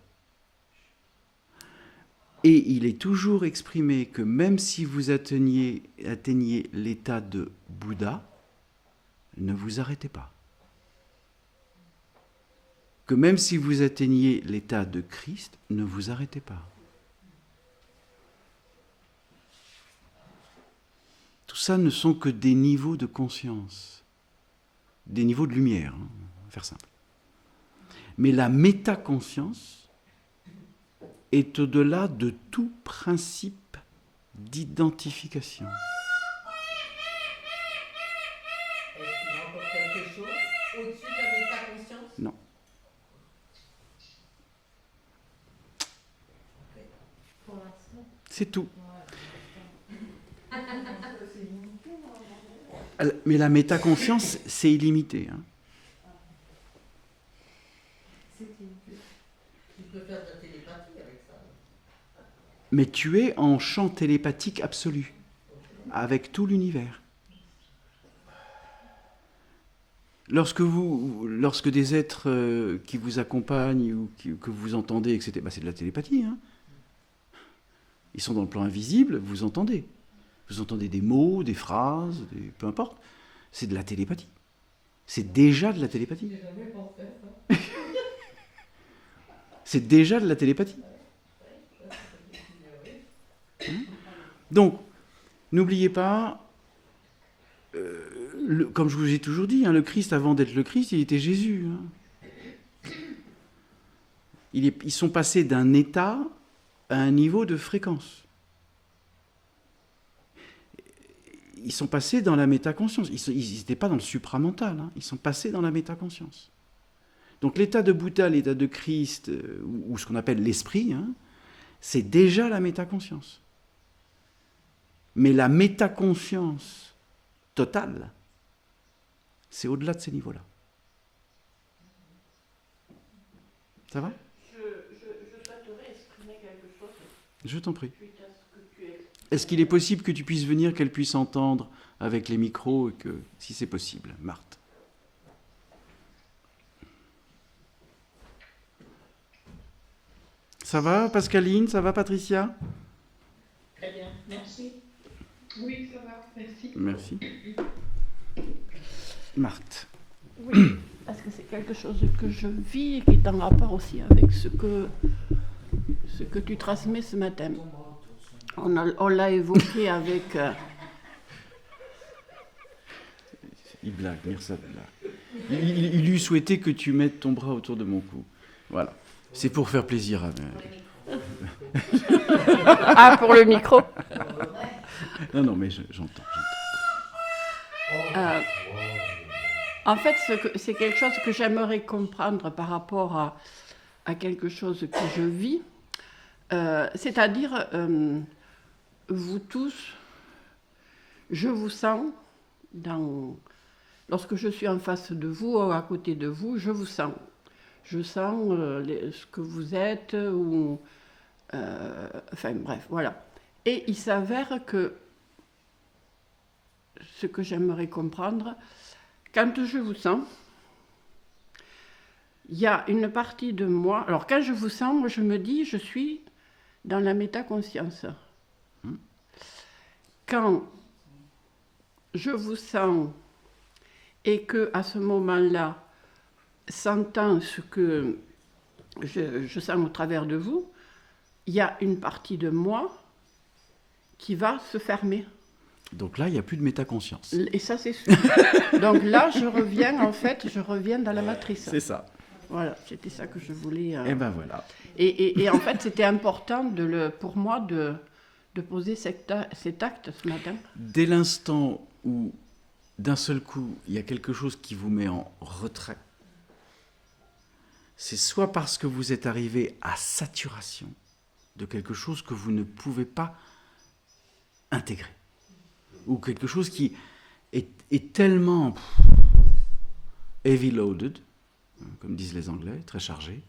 Et il est toujours exprimé que même si vous atteignez l'état de Bouddha, ne vous arrêtez pas. Que même si vous atteignez l'état de Christ, ne vous arrêtez pas. Tout ça ne sont que des niveaux de conscience, des niveaux de lumière, hein, on va faire simple. Mais la métaconscience est au-delà de tout principe d'identification. Est-ce qu'il y a encore quelque chose au-dessus de la métaconscience? Non. Pour l'instant. C'est tout. Mais la métaconscience, c'est illimité. Hein. Tu peux faire de la télépathie avec ça. Mais tu es en champ télépathique absolu, avec tout l'univers. Lorsque des êtres qui vous accompagnent ou que vous entendez, etc., c'est de la télépathie. Hein. Ils sont dans le plan invisible, vous entendez. Vous entendez des mots, des phrases, peu importe. C'est de la télépathie. C'est déjà de la télépathie. J'ai jamais pensé à ça. C'est déjà de la télépathie. Donc, n'oubliez pas, comme je vous ai toujours dit, hein, le Christ, avant d'être le Christ, il était Jésus. Hein. Ils sont passés d'un état à un niveau de fréquence. Ils sont passés dans la métaconscience. Ils n'étaient pas dans le supramental. Hein. Ils sont passés dans la métaconscience. Donc l'état de Bouddha, l'état de Christ, ou ce qu'on appelle l'esprit, hein, c'est déjà la métaconscience. Mais la métaconscience totale, c'est au-delà de ces niveaux-là. Ça va ? Je souhaiterais exprimer quelque chose Je t'en prie. suite à ce que tu exprimes. Est-ce qu'il est possible que tu puisses venir, qu'elle puisse entendre avec les micros, et que, si c'est possible, Marthe. Ça va, Pascaline? Ça va, Patricia? Très bien, merci. Oui, ça va, merci. Merci. Marthe. Oui, parce que c'est quelque chose que je vis et qui est en rapport aussi avec ce que tu transmets ce matin. On l'a évoqué avec... Il blague, Mirsad blague. Il lui souhaitait que tu mettes ton bras autour de mon cou. Voilà. C'est pour faire plaisir à Ah, pour le micro. Non, mais j'entends. En fait, c'est quelque chose que j'aimerais comprendre par rapport à quelque chose que je vis. C'est-à-dire, vous tous, je vous sens, lorsque je suis en face de vous ou à côté de vous, je vous sens. Je sens ce que vous êtes, ou... enfin bref, voilà. Et il s'avère que ce que j'aimerais comprendre, quand je vous sens, il y a une partie de moi... Alors quand je vous sens, moi je me dis, je suis dans la métaconscience. Quand je vous sens et que à ce moment-là, sentant ce que je sens au travers de vous, il y a une partie de moi qui va se fermer. Donc là, il n'y a plus de métaconscience. Et ça, c'est sûr. Donc là, je reviens dans la matrice. C'est ça. Voilà, c'était ça que je voulais... Et ben voilà. Et en fait, c'était important pour moi de poser cet acte ce matin. Dès l'instant où, d'un seul coup, il y a quelque chose qui vous met en retrait, c'est soit parce que vous êtes arrivé à saturation de quelque chose que vous ne pouvez pas intégrer, ou quelque chose qui est tellement heavy loaded, comme disent les Anglais, très chargé,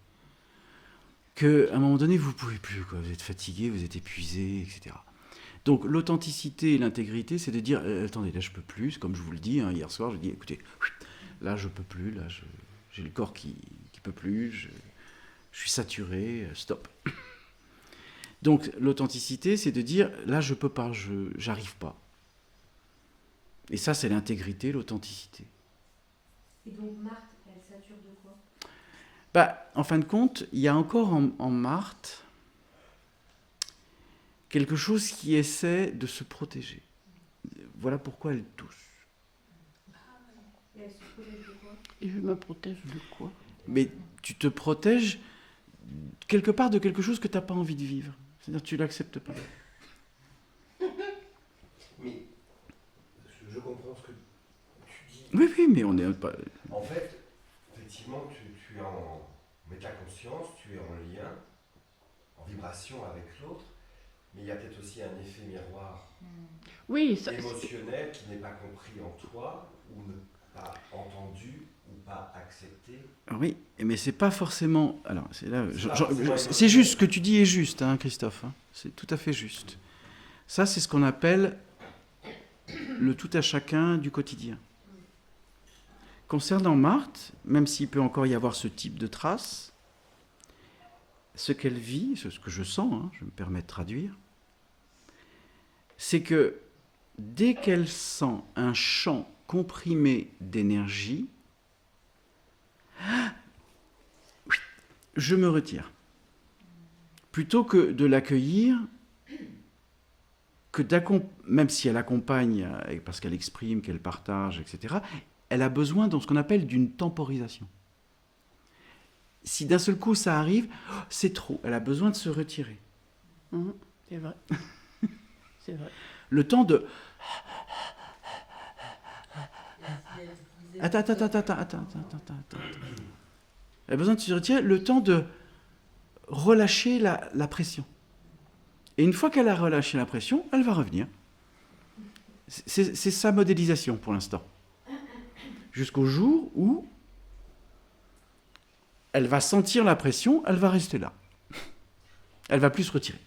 qu'à un moment donné, vous ne pouvez plus, quoi. Vous êtes fatigué, vous êtes épuisé, etc. Donc l'authenticité et l'intégrité, c'est de dire, attendez, là je peux plus, comme je vous le dis, hein, hier soir, je dis, écoutez, Là, je peux plus, j'ai le corps qui peut plus, je suis saturé, stop. Donc, l'authenticité, c'est de dire, là, je peux pas, j'arrive pas. Et ça, c'est l'intégrité, l'authenticité. Et donc Marthe, elle sature de quoi? En fin de compte, il y a encore en Marthe quelque chose qui essaie de se protéger. Voilà pourquoi elle tousse. Et elle se protège de quoi? Et je me protège de quoi? Mais tu te protèges quelque part de quelque chose que tu n'as pas envie de vivre. C'est-à-dire que tu ne l'acceptes pas. Mais je comprends ce que tu dis. Oui, mais on n'est pas... En fait, effectivement, tu es en métaconscience, tu es en lien, en vibration avec l'autre, mais il y a peut-être aussi un effet miroir Oui, émotionnel qui n'est pas compris en toi, ou ne pas entendu, ou pas accepté. Oui, mais c'est pas forcément... Alors, c'est là... C'est c'est juste, ce que tu dis est juste, hein, Christophe. Hein. C'est tout à fait juste. Ça, c'est ce qu'on appelle le tout à chacun du quotidien. Concernant Marthe, même s'il peut encore y avoir ce type de traces, ce qu'elle vit, ce que je sens, hein, je me permets de traduire, c'est que dès qu'elle sent un champ comprimé d'énergie, je me retire. Plutôt que de l'accueillir, même si elle accompagne, parce qu'elle exprime, qu'elle partage, etc., elle a besoin de ce qu'on appelle d'une temporisation. Si d'un seul coup ça arrive, c'est trop. Elle a besoin de se retirer. C'est vrai. C'est vrai. Le temps de... Attends. Elle a besoin de se retirer, le temps de relâcher la pression. Et une fois qu'elle a relâché la pression, elle va revenir. C'est sa modélisation pour l'instant. Jusqu'au jour où elle va sentir la pression, elle va rester là. Elle va plus se retirer.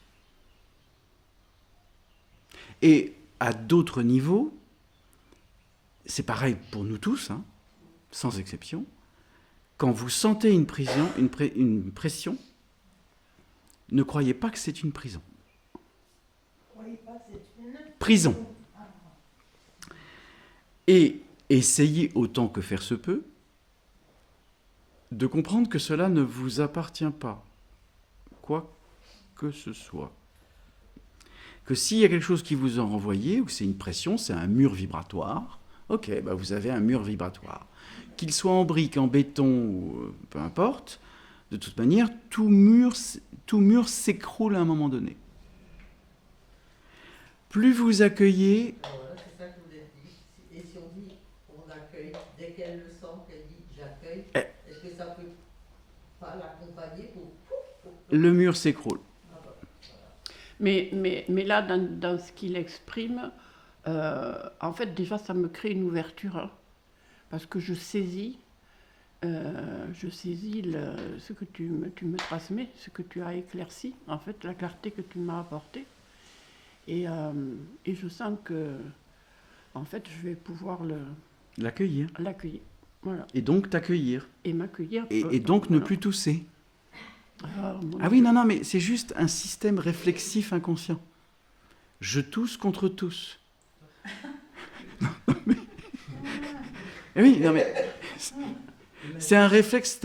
Et à d'autres niveaux, c'est pareil pour nous tous, hein, sans exception. Quand vous sentez une pression, ne croyez pas que c'est une prison. Prison. Et essayez autant que faire se peut de comprendre que cela ne vous appartient pas, quoi que ce soit. Que s'il y a quelque chose qui vous en renvoyez, ou que c'est une pression, c'est un mur vibratoire, ok, vous avez un mur vibratoire. Qu'il soit en brique, en béton, ou peu importe, de toute manière, tout mur s'écroule à un moment donné. Plus vous accueillez... Voilà, c'est ça que je voulais dire. Et si on dit on accueille, dès qu'elle le sent, qu'elle dit j'accueille, est-ce que ça peut pas l'accompagner pour... Le mur s'écroule. Mais là, dans ce qu'il exprime, en fait, déjà, ça me crée une ouverture. Hein, parce que je saisis ce que tu me transmets, ce que tu as éclairci, en fait, la clarté que tu m'as apportée. Et je sens que, en fait, je vais pouvoir l'accueillir. Voilà. Et donc t'accueillir. Et m'accueillir. Et donc ne plus tousser. Ah oui, non, mais c'est juste un système réflexif inconscient. Je tousse contre tous. Oui, non mais... C'est un réflexe,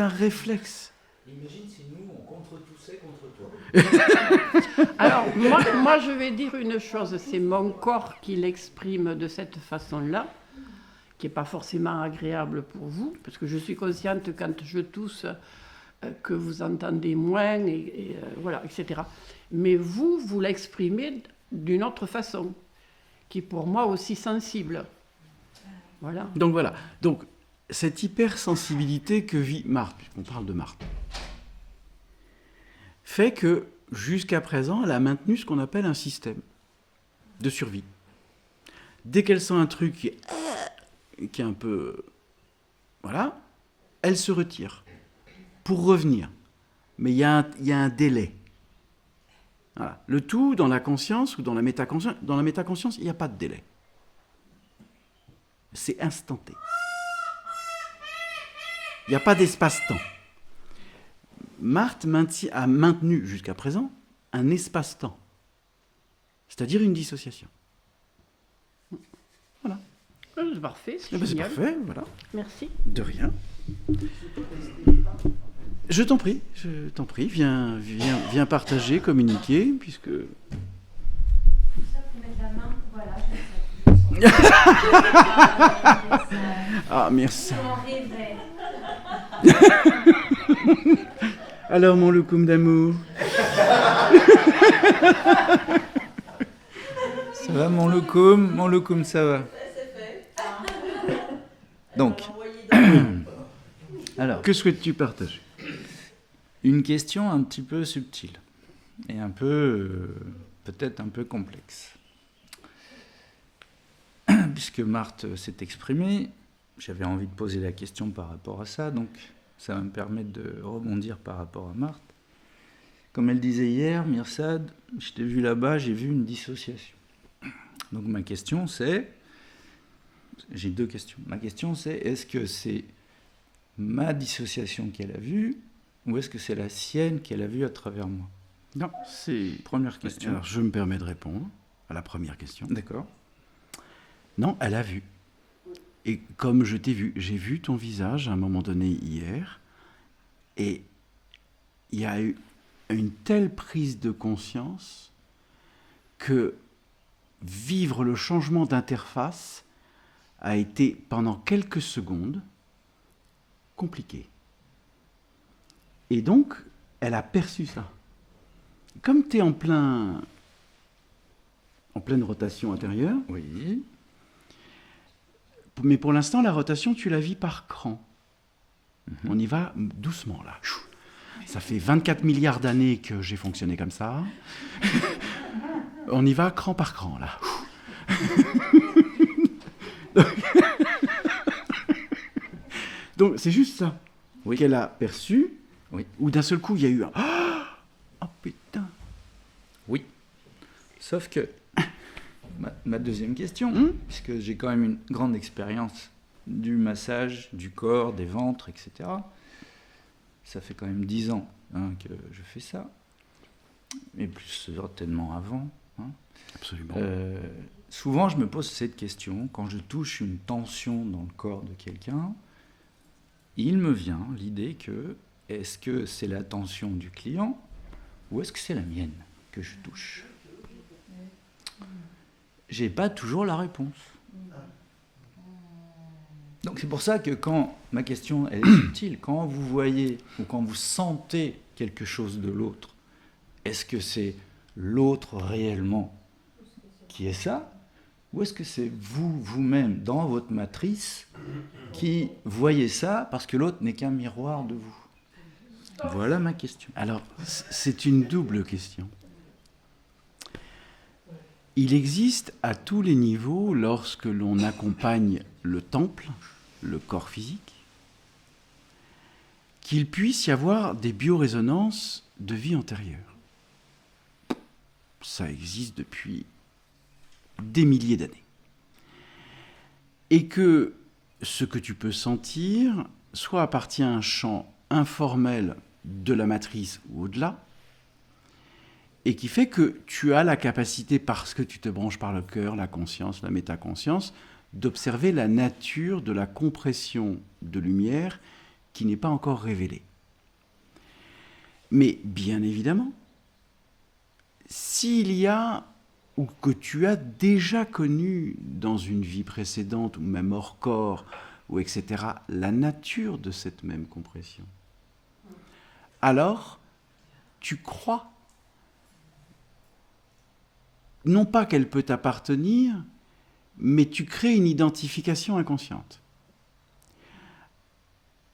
Imagine si nous, on contre-toussait contre toi. Alors, moi, je vais dire une chose, c'est mon corps qui l'exprime de cette façon-là, qui n'est pas forcément agréable pour vous, parce que je suis consciente quand je tousse que vous entendez moins, voilà, etc. Mais vous l'exprimez d'une autre façon, qui est pour moi aussi sensible. Voilà. Donc voilà. Donc, cette hypersensibilité que vit Marthe, puisqu'on parle de Marthe, fait que jusqu'à présent, elle a maintenu ce qu'on appelle un système de survie. Dès qu'elle sent un truc qui est un peu... Voilà, elle se retire pour revenir. Mais il y a un délai. Voilà. Le tout dans la conscience ou dans la métaconscience. Dans la métaconscience, il n'y a pas de délai. C'est instanté. Il n'y a pas d'espace-temps. Marthe a maintenu jusqu'à présent un espace-temps, c'est-à-dire une dissociation. Voilà. C'est parfait, c'est C'est génial. parfait, voilà. Merci. De rien. Je t'en prie, viens partager, communiquer, puisque... Ça, faut mettre la main, voilà, Ah, merci. on rêverait. Alors, mon loukoum d'amour. Ça va mon loukoum, ça va. Donc, alors, Que souhaites-tu partager? une question un petit peu subtile et un peu, peut-être un peu complexe. Puisque Marthe s'est exprimée, j'avais envie de poser la question par rapport à ça, donc ça va me permettre de rebondir par rapport à Marthe. Comme elle disait hier, Mirsad, je t'ai vu là-bas, j'ai vu une dissociation. Donc ma question c'est, j'ai deux questions. Ma question c'est, est-ce que c'est ma dissociation qu'elle a vue, ou est-ce que c'est la sienne qu'elle a vue à travers moi? Non, c'est... Première question. Alors, je me permets de répondre à la première question. D'accord. Non, elle a vu. Et comme je t'ai vu, j'ai vu ton visage à un moment donné hier, et il y a eu une telle prise de conscience que vivre le changement d'interface a été, pendant quelques secondes, compliqué. Et donc, elle a perçu ça. Comme tu es en pleine rotation intérieure, Oui. mais pour l'instant, la rotation, tu la vis par cran. On y va doucement, là. Ça fait 24 milliards d'années que j'ai fonctionné comme ça. On y va cran par cran, là. Donc, c'est juste ça qu'elle a perçu, où d'un seul coup, il y a eu un... Oh, putain. Oui. Sauf que ma deuxième question, puisque j'ai quand même une grande expérience du massage, du corps, des ventres, etc. Ça fait quand même 10 ans que je fais ça, et plus certainement avant. Absolument. Souvent, je me pose cette question, quand je touche une tension dans le corps de quelqu'un, il me vient l'idée que, est-ce que c'est la tension du client, ou est-ce que c'est la mienne que je touche? J'ai pas toujours la réponse. Donc c'est pour ça que quand ma question elle est subtile, quand vous voyez ou quand vous sentez quelque chose de l'autre, est-ce que c'est l'autre réellement qui est ça, ou est-ce que c'est vous-même dans votre matrice qui voyez ça parce que l'autre n'est qu'un miroir de vous? Voilà ma question. Alors, c'est une double question. Il existe à tous les niveaux, lorsque l'on accompagne le temple, le corps physique, qu'il puisse y avoir des biorésonances de vie antérieure. Ça existe depuis des milliers d'années. Et que ce que tu peux sentir soit appartient à un champ informel de la matrice ou au-delà, et qui fait que tu as la capacité, parce que tu te branches par le cœur, la conscience, la métaconscience, d'observer la nature de la compression de lumière qui n'est pas encore révélée. Mais bien évidemment, s'il y a, ou que tu as déjà connu dans une vie précédente, ou même hors corps, ou etc., la nature de cette même compression, alors tu crois, non pas qu'elle peut t'appartenir, mais tu crées une identification inconsciente.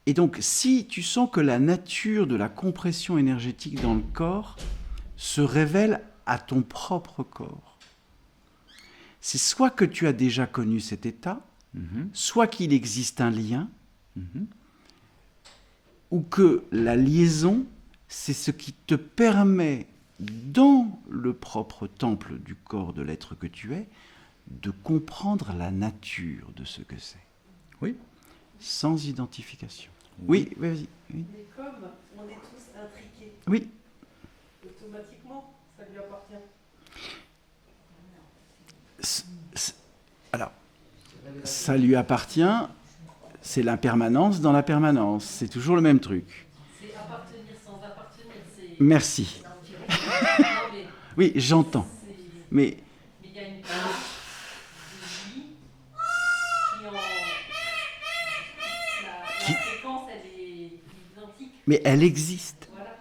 Et donc, si tu sens que la nature de la compression énergétique dans le corps se révèle à ton propre corps, c'est soit que tu as déjà connu cet état, soit qu'il existe un lien, ou que la liaison, c'est ce qui te permet, dans le propre temple du corps de l'être que tu es, de comprendre la nature de ce que c'est. Oui. Sans identification. Oui, vas-y. Oui. Mais comme on est tous intriqués, Oui. automatiquement, ça lui appartient. Alors, ça lui appartient, c'est l'impermanence dans la permanence. C'est toujours le même truc. C'est appartenir sans appartenir. Merci. Oui, j'entends. Mais il y a une part de lui qui en... La fréquence, elle est identique. mais elle existe. Voilà.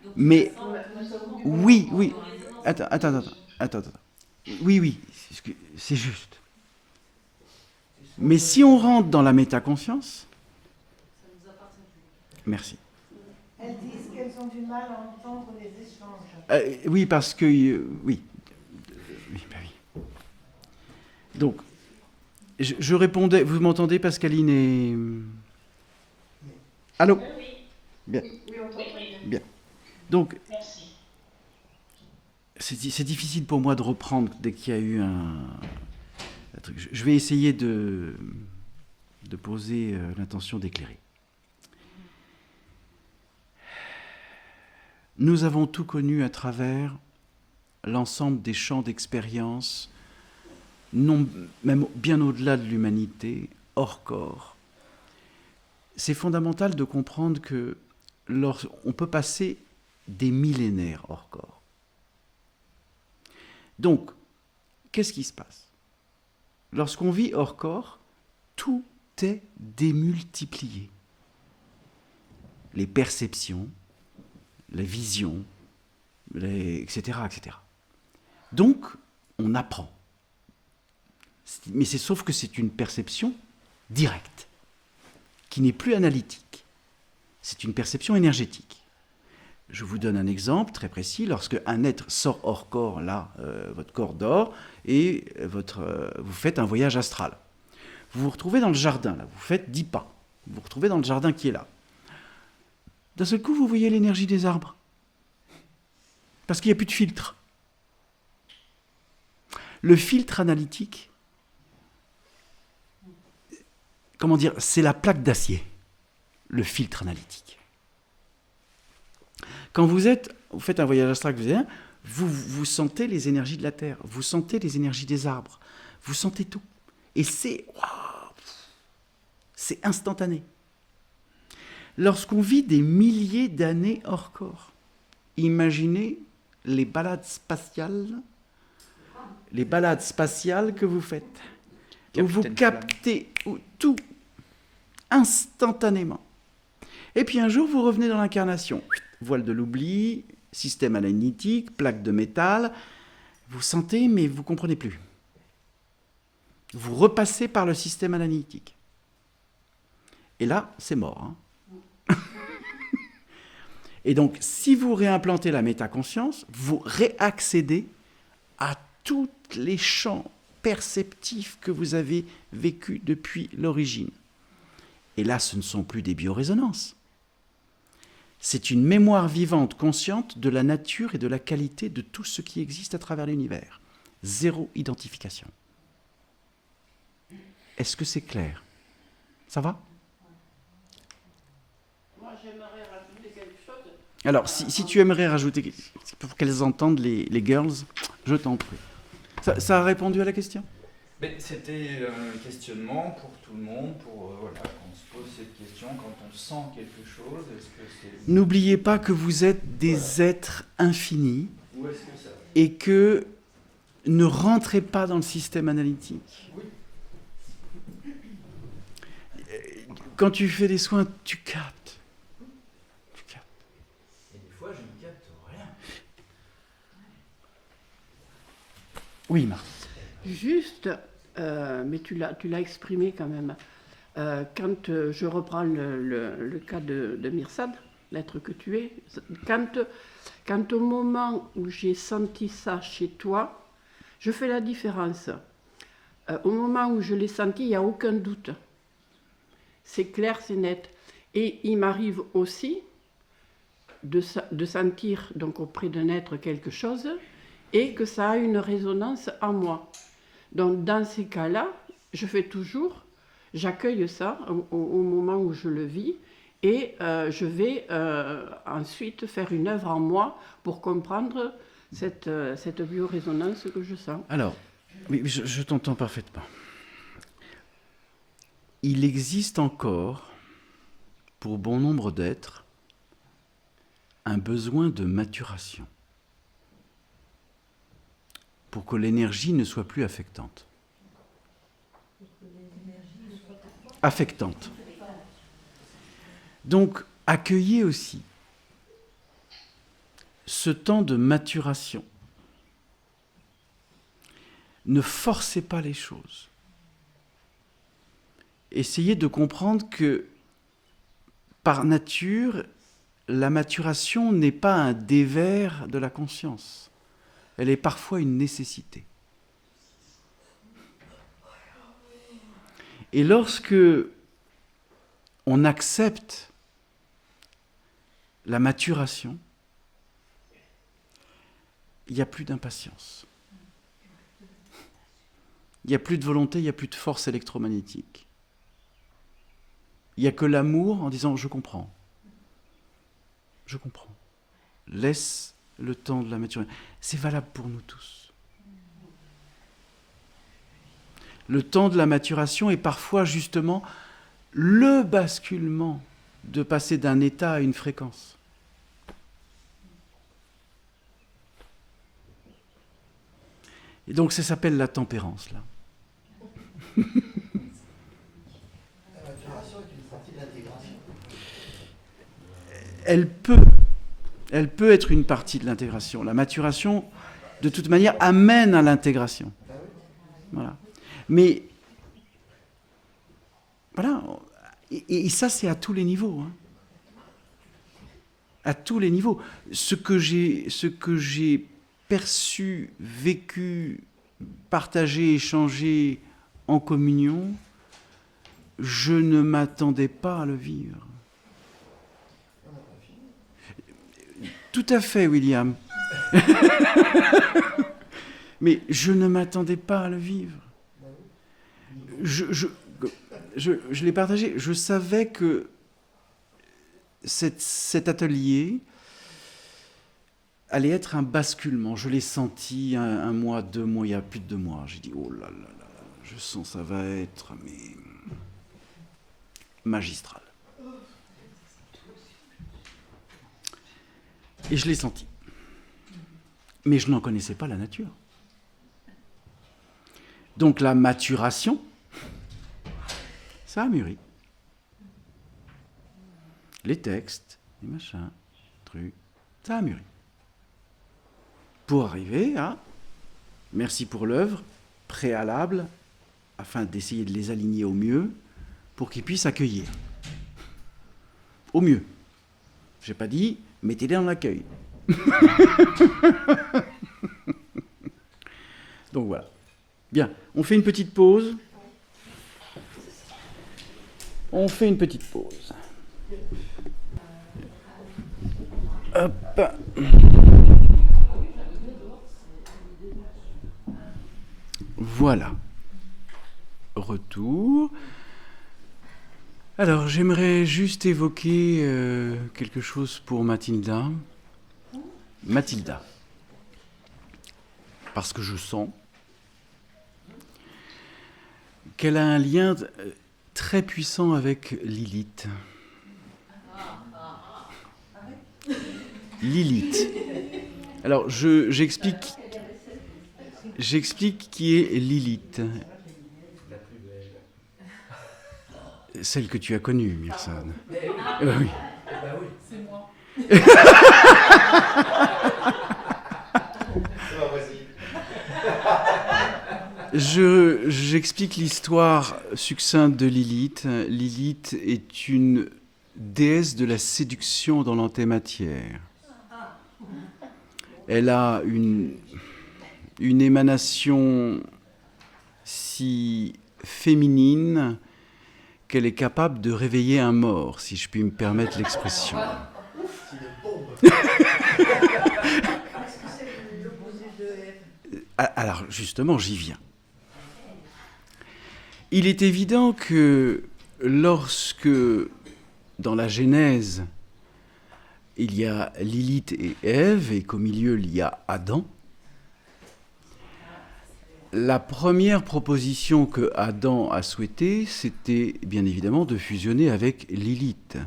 Donc, Mais ça semble oui, en oui. résonance. Attends. Oui, c'est juste. Mais si on rentre dans la métaconscience, Ça nous appartient plus. merci. Elles disent qu'elles ont du mal à entendre les échanges. Oui, parce que oui. Donc, je répondais. Vous m'entendez, Pascaline et allô? Bien. Bien. Donc, c'est difficile pour moi de reprendre dès qu'il y a eu un truc. Je vais essayer de poser l'intention d'éclairer. Nous avons tout connu à travers l'ensemble des champs d'expérience, non, même bien au-delà de l'humanité, hors corps. C'est fondamental de comprendre que on peut passer des millénaires hors corps. Donc, qu'est-ce qui se passe? Lorsqu'on vit hors corps, tout est démultiplié. Les perceptions, la vision, etc., etc. Donc, on apprend. Mais sauf que c'est une perception directe, qui n'est plus analytique. C'est une perception énergétique. Je vous donne un exemple très précis. Lorsque un être sort hors corps, là, votre corps dort, et vous faites un voyage astral. Vous vous retrouvez dans le jardin, là, vous faites 10 pas. Vous vous retrouvez dans le jardin qui est là. D'un seul coup, vous voyez l'énergie des arbres. Parce qu'il n'y a plus de filtre. Le filtre analytique, comment dire, c'est la plaque d'acier, le filtre analytique. Quand vous faites un voyage astral, vous sentez les énergies de la Terre, vous sentez les énergies des arbres, vous sentez tout. Et c'est instantané. Lorsqu'on vit des milliers d'années hors corps, imaginez les balades spatiales que vous faites, où vous captez tout instantanément. Et puis un jour, vous revenez dans l'incarnation. Voile de l'oubli, système analytique, plaque de métal. Vous sentez, mais vous ne comprenez plus. Vous repassez par le système analytique. Et là, c'est mort. Hein. Et donc, si vous réimplantez la métaconscience, vous réaccédez à tous les champs perceptifs que vous avez vécus depuis l'origine. Et là, ce ne sont plus des biorésonances. C'est une mémoire vivante, consciente de la nature et de la qualité de tout ce qui existe à travers l'univers. Zéro identification. Est-ce que c'est clair? Ça va? Moi, j'aimerais rajouter quelque chose. Alors, si tu aimerais rajouter, pour qu'elles entendent les girls, je t'en prie. Ça a répondu à la question? C'était un questionnement pour tout le monde, voilà, qu'on se pose cette question quand on sent quelque chose. Est-ce que c'est... N'oubliez pas que vous êtes des êtres infinis Où est-ce que ça... et que ne rentrez pas dans le système analytique. Oui. Quand tu fais des soins, tu captes. Et des fois, je ne capte rien. Oui, Marc. Juste, mais tu l'as exprimé quand même. Quand je reprends le cas de Mirsad, l'être que tu es, quand au moment où j'ai senti ça chez toi, je fais la différence. Au moment où je l'ai senti, il n'y a aucun doute. C'est clair, c'est net. Et il m'arrive aussi de sentir donc auprès d'un être quelque chose et que ça a une résonance en moi. Donc dans ces cas-là, je fais toujours, j'accueille ça au moment où je le vis et je vais ensuite faire une œuvre en moi pour comprendre cette biorésonance que je sens. Alors, oui, je t'entends parfaitement. Il existe encore, pour bon nombre d'êtres, un besoin de maturation pour que l'énergie ne soit plus affectante. Affectante. Donc, accueillez aussi ce temps de maturation. Ne forcez pas les choses. Essayez de comprendre que, par nature, la maturation n'est pas un dévers de la conscience. Elle est parfois une nécessité. Et lorsque on accepte la maturation, il n'y a plus d'impatience. Il n'y a plus de volonté, il n'y a plus de force électromagnétique. Il n'y a que l'amour en disant « je comprends ». Je comprends. Laisse le temps de la maturation. C'est valable pour nous tous. Le temps de la maturation est parfois justement le basculement de passer d'un état à une fréquence. Et donc ça s'appelle la tempérance, là. La maturation est une partie de l'intégration. Elle peut être une partie de l'intégration. La maturation, de toute manière, amène à l'intégration. Voilà. Mais, voilà, et ça, c'est à tous les niveaux. Hein. À tous les niveaux. Ce que j'ai perçu, vécu, partagé, échangé en communion, je ne m'attendais pas à le vivre. Tout à fait, William. Mais je ne m'attendais pas à le vivre. Je l'ai partagé. Je savais que cet atelier allait être un basculement. Je l'ai senti un mois, 2 mois, il y a plus de 2 mois. J'ai dit, oh là là là, je sens ça va être magistral. Et je l'ai senti. Mais je n'en connaissais pas la nature. Donc la maturation, ça a mûri. Les textes, les machins, trucs, ça a mûri. Pour arriver à, merci pour l'œuvre, préalable, afin d'essayer de les aligner au mieux, pour qu'ils puissent accueillir. Au mieux. Je n'ai pas dit, mettez-les dans l'accueil. Donc voilà. Bien, on fait une petite pause. On fait une petite pause. Hop. Voilà. Retour. Alors, j'aimerais juste évoquer quelque chose pour Mathilda. Mathilda. Parce que je sens qu'elle a un lien très puissant avec Lilith. Lilith. Alors, j'explique qui est Lilith. La plus belle. Celle que tu as connue, Mirsad. Oui. Bah oui. C'est moi. C'est ma voisine. J'explique l'histoire succincte de Lilith. Lilith est une déesse de la séduction dans l'antématière. Elle a une émanation si féminine qu'elle est capable de réveiller un mort, si je puis me permettre l'expression. Alors, justement, j'y viens. Il est évident que lorsque, dans la Genèse, il y a Lilith et Ève, et qu'au milieu, il y a Adam, la première proposition que Adam a souhaitée, c'était bien évidemment de fusionner avec Lilith.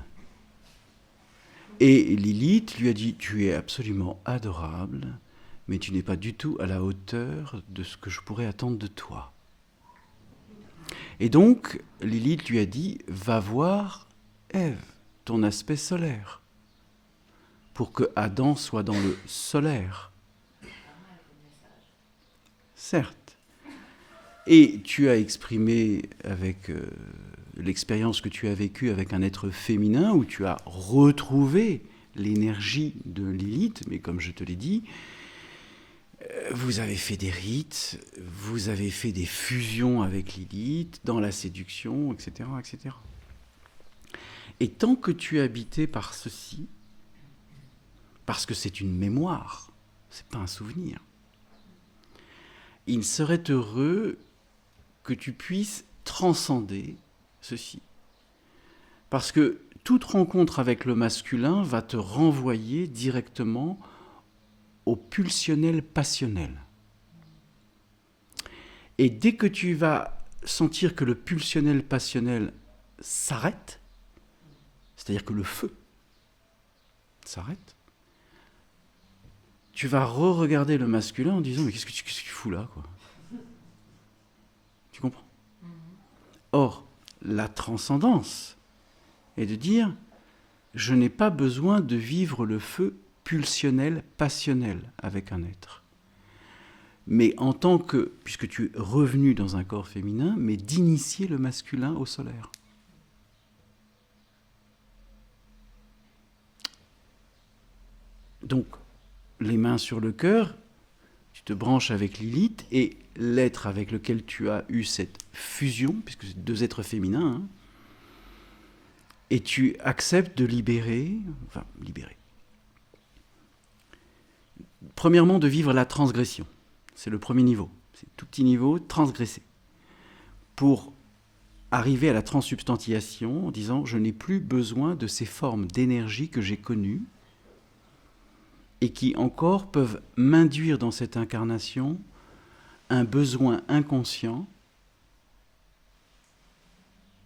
Et Lilith lui a dit « Tu es absolument adorable, mais tu n'es pas du tout à la hauteur de ce que je pourrais attendre de toi. » Et donc, Lilith lui a dit « Va voir Ève, ton aspect solaire, pour que Adam soit dans le solaire. » Certes. Et tu as exprimé avec l'expérience que tu as vécue avec un être féminin, où tu as retrouvé l'énergie de Lilith, mais comme je te l'ai dit, vous avez fait des rites, vous avez fait des fusions avec Lilith, dans la séduction, etc., etc. Et tant que tu es habité par ceci, parce que c'est une mémoire, c'est pas un souvenir, il serait heureux que tu puisses transcender ceci. Parce que toute rencontre avec le masculin va te renvoyer directement au pulsionnel passionnel. Et dès que tu vas sentir que le pulsionnel passionnel s'arrête, c'est-à-dire que le feu s'arrête, tu vas re-regarder le masculin en disant « Mais qu'est-ce que tu fous là, quoi ?» Tu comprends ? Or, la transcendance est de dire « Je n'ai pas besoin de vivre le feu pulsionnel, passionnel avec un être. Mais en tant que, puisque tu es revenu dans un corps féminin, mais d'initier le masculin au solaire. » Donc, les mains sur le cœur, tu te branches avec Lilith, et l'être avec lequel tu as eu cette fusion, puisque c'est deux êtres féminins, hein, et tu acceptes de libérer. Premièrement, de vivre la transgression. C'est le premier niveau. C'est tout petit niveau, transgresser. Pour arriver à la transsubstantiation en disant « Je n'ai plus besoin de ces formes d'énergie que j'ai connues, et qui encore peuvent m'induire dans cette incarnation un besoin inconscient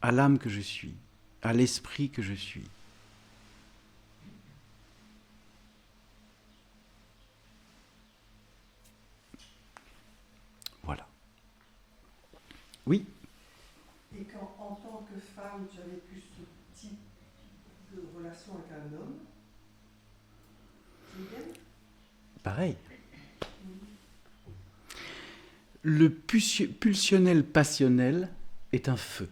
à l'âme que je suis, à l'esprit que je suis. » Voilà. Oui ? Et quand, en tant que femme, tu as vécu ce type de relation avec un homme, pareil. Le pulsionnel passionnel est un feu.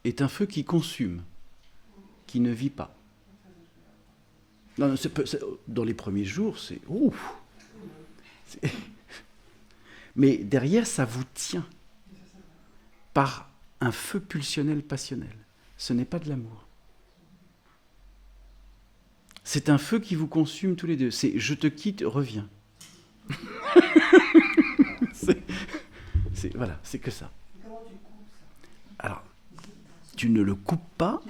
Est un feu qui consume, qui ne vit pas. Non, dans les premiers jours, c'est ouf. Mais derrière, ça vous tient par un feu pulsionnel passionnel. Ce n'est pas de l'amour. C'est un feu qui vous consume tous les deux. C'est « je te quitte, reviens ». Voilà, c'est que ça. Comment tu coupes ça ? Alors, tu ne le coupes pas.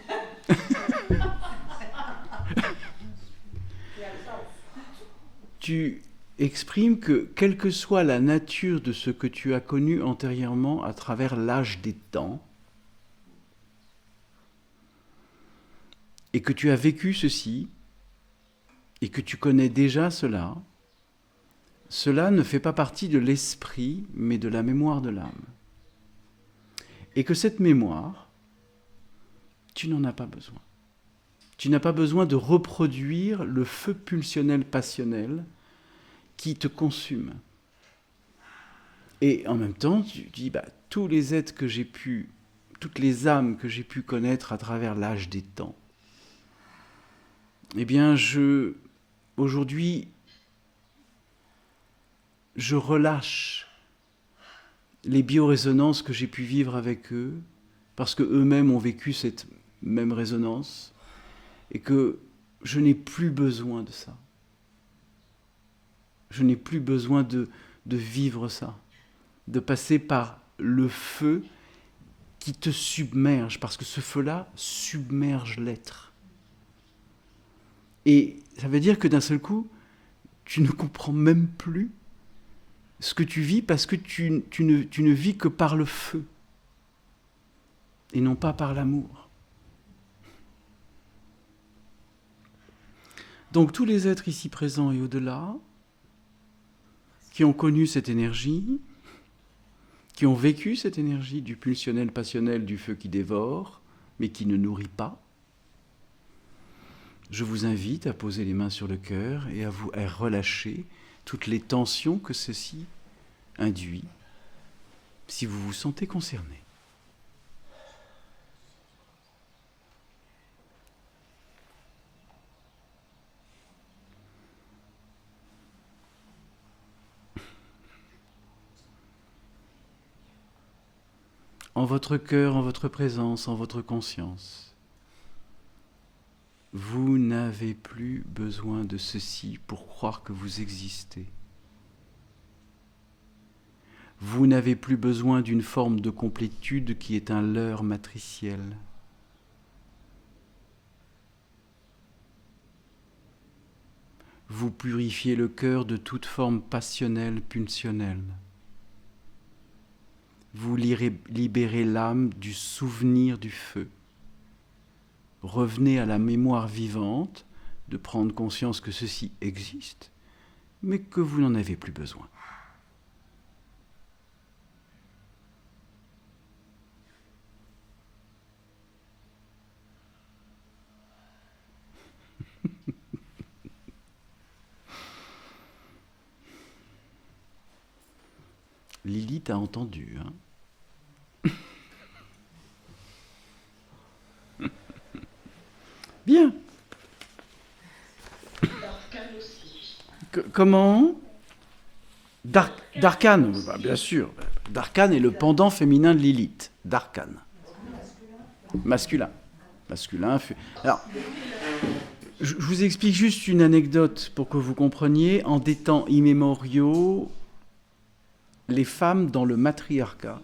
Tu exprimes que, quelle que soit la nature de ce que tu as connu antérieurement à travers l'âge des temps, et que tu as vécu ceci, et que tu connais déjà cela, cela ne fait pas partie de l'esprit, mais de la mémoire de l'âme. Et que cette mémoire, tu n'en as pas besoin. Tu n'as pas besoin de reproduire le feu pulsionnel passionnel qui te consume. Et en même temps, tu dis, tous les êtres que j'ai pu, toutes les âmes que j'ai pu connaître à travers l'âge des temps, eh bien, aujourd'hui, je relâche les biorésonances que j'ai pu vivre avec eux, parce qu'eux-mêmes ont vécu cette même résonance, et que je n'ai plus besoin de ça. Je n'ai plus besoin de vivre ça, de passer par le feu qui te submerge, parce que ce feu-là submerge l'être. Et ça veut dire que d'un seul coup, tu ne comprends même plus ce que tu vis, parce que tu ne vis que par le feu, et non pas par l'amour. Donc tous les êtres ici présents et au-delà, qui ont connu cette énergie, qui ont vécu cette énergie du pulsionnel passionnel, du feu qui dévore, mais qui ne nourrit pas, je vous invite à poser les mains sur le cœur et à relâcher toutes les tensions que ceci induit, si vous vous sentez concerné. En votre cœur, en votre présence, en votre conscience, vous n'avez plus besoin de ceci pour croire que vous existez. Vous n'avez plus besoin d'une forme de complétude qui est un leurre matriciel. Vous purifiez le cœur de toute forme passionnelle, pulsionnelle. Vous libérez l'âme du souvenir du feu. Revenez à la mémoire vivante de prendre conscience que ceci existe, mais que vous n'en avez plus besoin. Lily t'a entendu, hein? Bien. Comment? Darkhan, bah, bien sûr. Darkhan est le pendant féminin de Lilith. Darkhan. Masculin. Masculin. Alors, je vous explique juste une anecdote pour que vous compreniez. En des temps immémoriaux, les femmes dans le matriarcat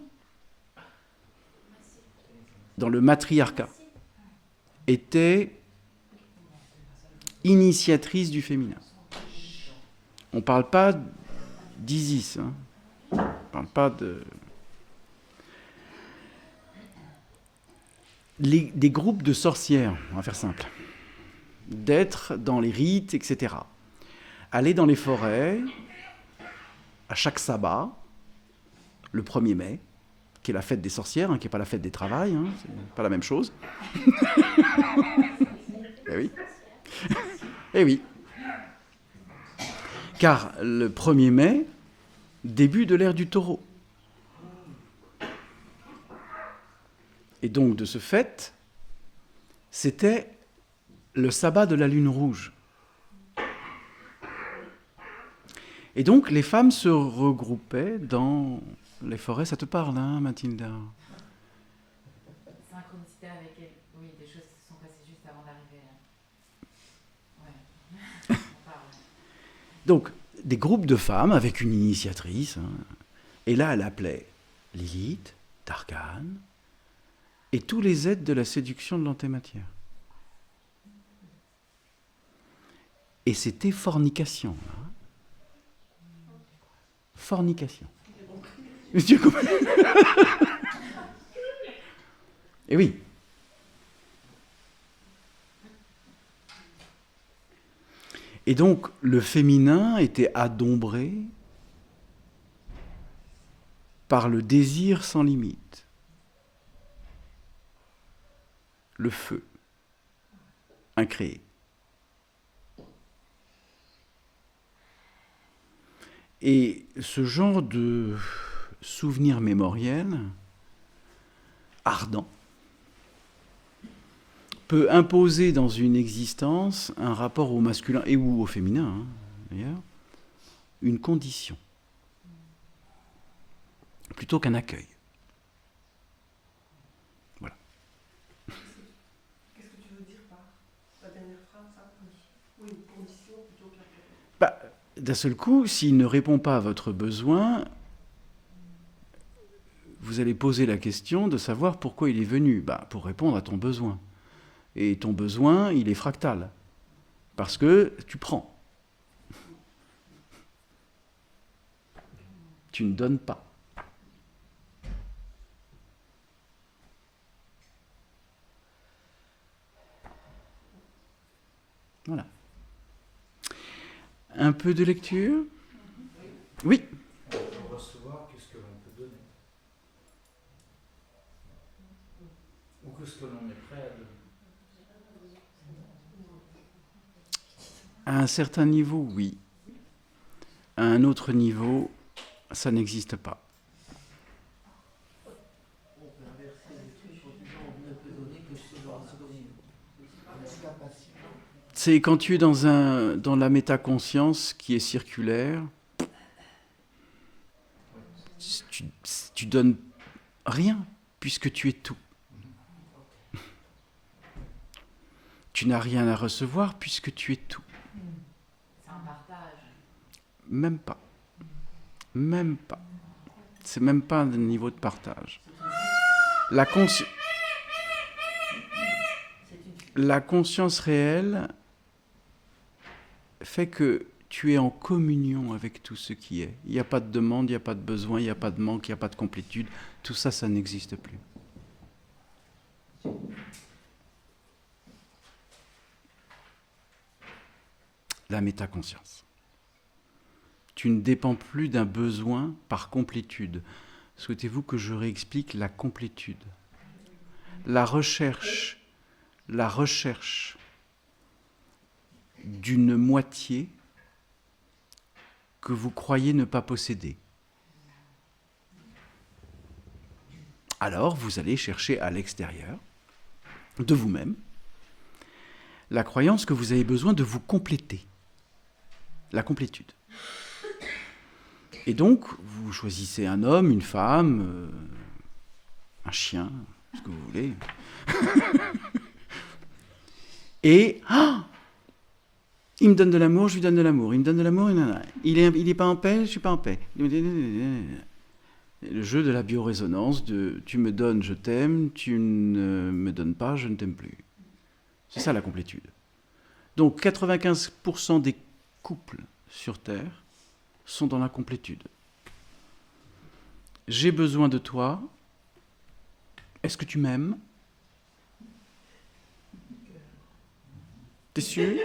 étaient initiatrices du féminin. On ne parle pas d'Isis, hein. On ne parle pas de... Des groupes de sorcières, on va faire simple, d'être dans les rites, etc. Aller dans les forêts, à chaque sabbat, le 1er mai, qui est la fête des sorcières, hein, qui n'est pas la fête des travails, hein, c'est pas la même chose. Eh oui. Eh oui. Car le 1er mai, début de l'ère du taureau. Et donc, de ce fait, c'était le sabbat de la lune rouge. Et donc, les femmes se regroupaient dans les forêts. Ça te parle, hein, Mathilda? Synchronicité avec elle. Oui, des choses qui se sont passées juste avant d'arriver. Ouais. On parle. Donc, des groupes de femmes avec une initiatrice. Hein. Et là, elle appelait Lilith, Darkhan, et tous les êtres de la séduction de l'antématière. Et c'était fornication. Hein. Fornication. Et oui. Et donc, le féminin était adombré par le désir sans limite. Le feu, incréé. Et ce genre de souvenir mémoriel, ardent, peut imposer dans une existence un rapport au masculin et ou au féminin, hein, d'ailleurs, une condition, plutôt qu'un accueil. Voilà. Qu'est-ce que tu veux dire par la dernière phrase, ça? Oui, une condition plutôt qu'un accueil. Bah, d'un seul coup, s'il ne répond pas à votre besoin, vous allez poser la question de savoir pourquoi il est venu. Pour répondre à ton besoin. Et ton besoin, il est fractal. Parce que tu prends. Tu ne donnes pas. Voilà. Un peu de lecture ? Oui. Recevoir que ce que l'on peut donner. Ou que ce que l'on est prêt à donner. À un certain niveau, oui. À un autre niveau, ça n'existe pas. On peut inverser les trucs en disant on ne peut donner que ce genre de capacité. C'est quand tu es dans la métaconscience qui est circulaire, tu donnes rien, puisque tu es tout. Tu n'as rien à recevoir, puisque tu es tout. C'est un partage. Même pas. Même pas. C'est même pas un niveau de partage. La conscience réelle fait que tu es en communion avec tout ce qui est. Il n'y a pas de demande, il n'y a pas de besoin, il n'y a pas de manque, il n'y a pas de complétude. Tout ça, ça n'existe plus. La métaconscience. Tu ne dépends plus d'un besoin par complétude. Souhaitez-vous que je réexplique la complétude ? La recherche d'une moitié que vous croyez ne pas posséder. Alors, vous allez chercher à l'extérieur de vous-même la croyance que vous avez besoin de vous compléter. La complétude. Et donc, vous choisissez un homme, une femme, un chien, ce que vous voulez. Et il me donne de l'amour, je lui donne de l'amour. Il me donne de l'amour, il est pas en paix, je suis pas en paix. Le jeu de la biorésonance, de tu me donnes, je t'aime, tu ne me donnes pas, je ne t'aime plus. C'est ça la complétude. Donc 95% des couples sur Terre sont dans la complétude. J'ai besoin de toi. Est-ce que tu m'aimes ? T'es sûr ?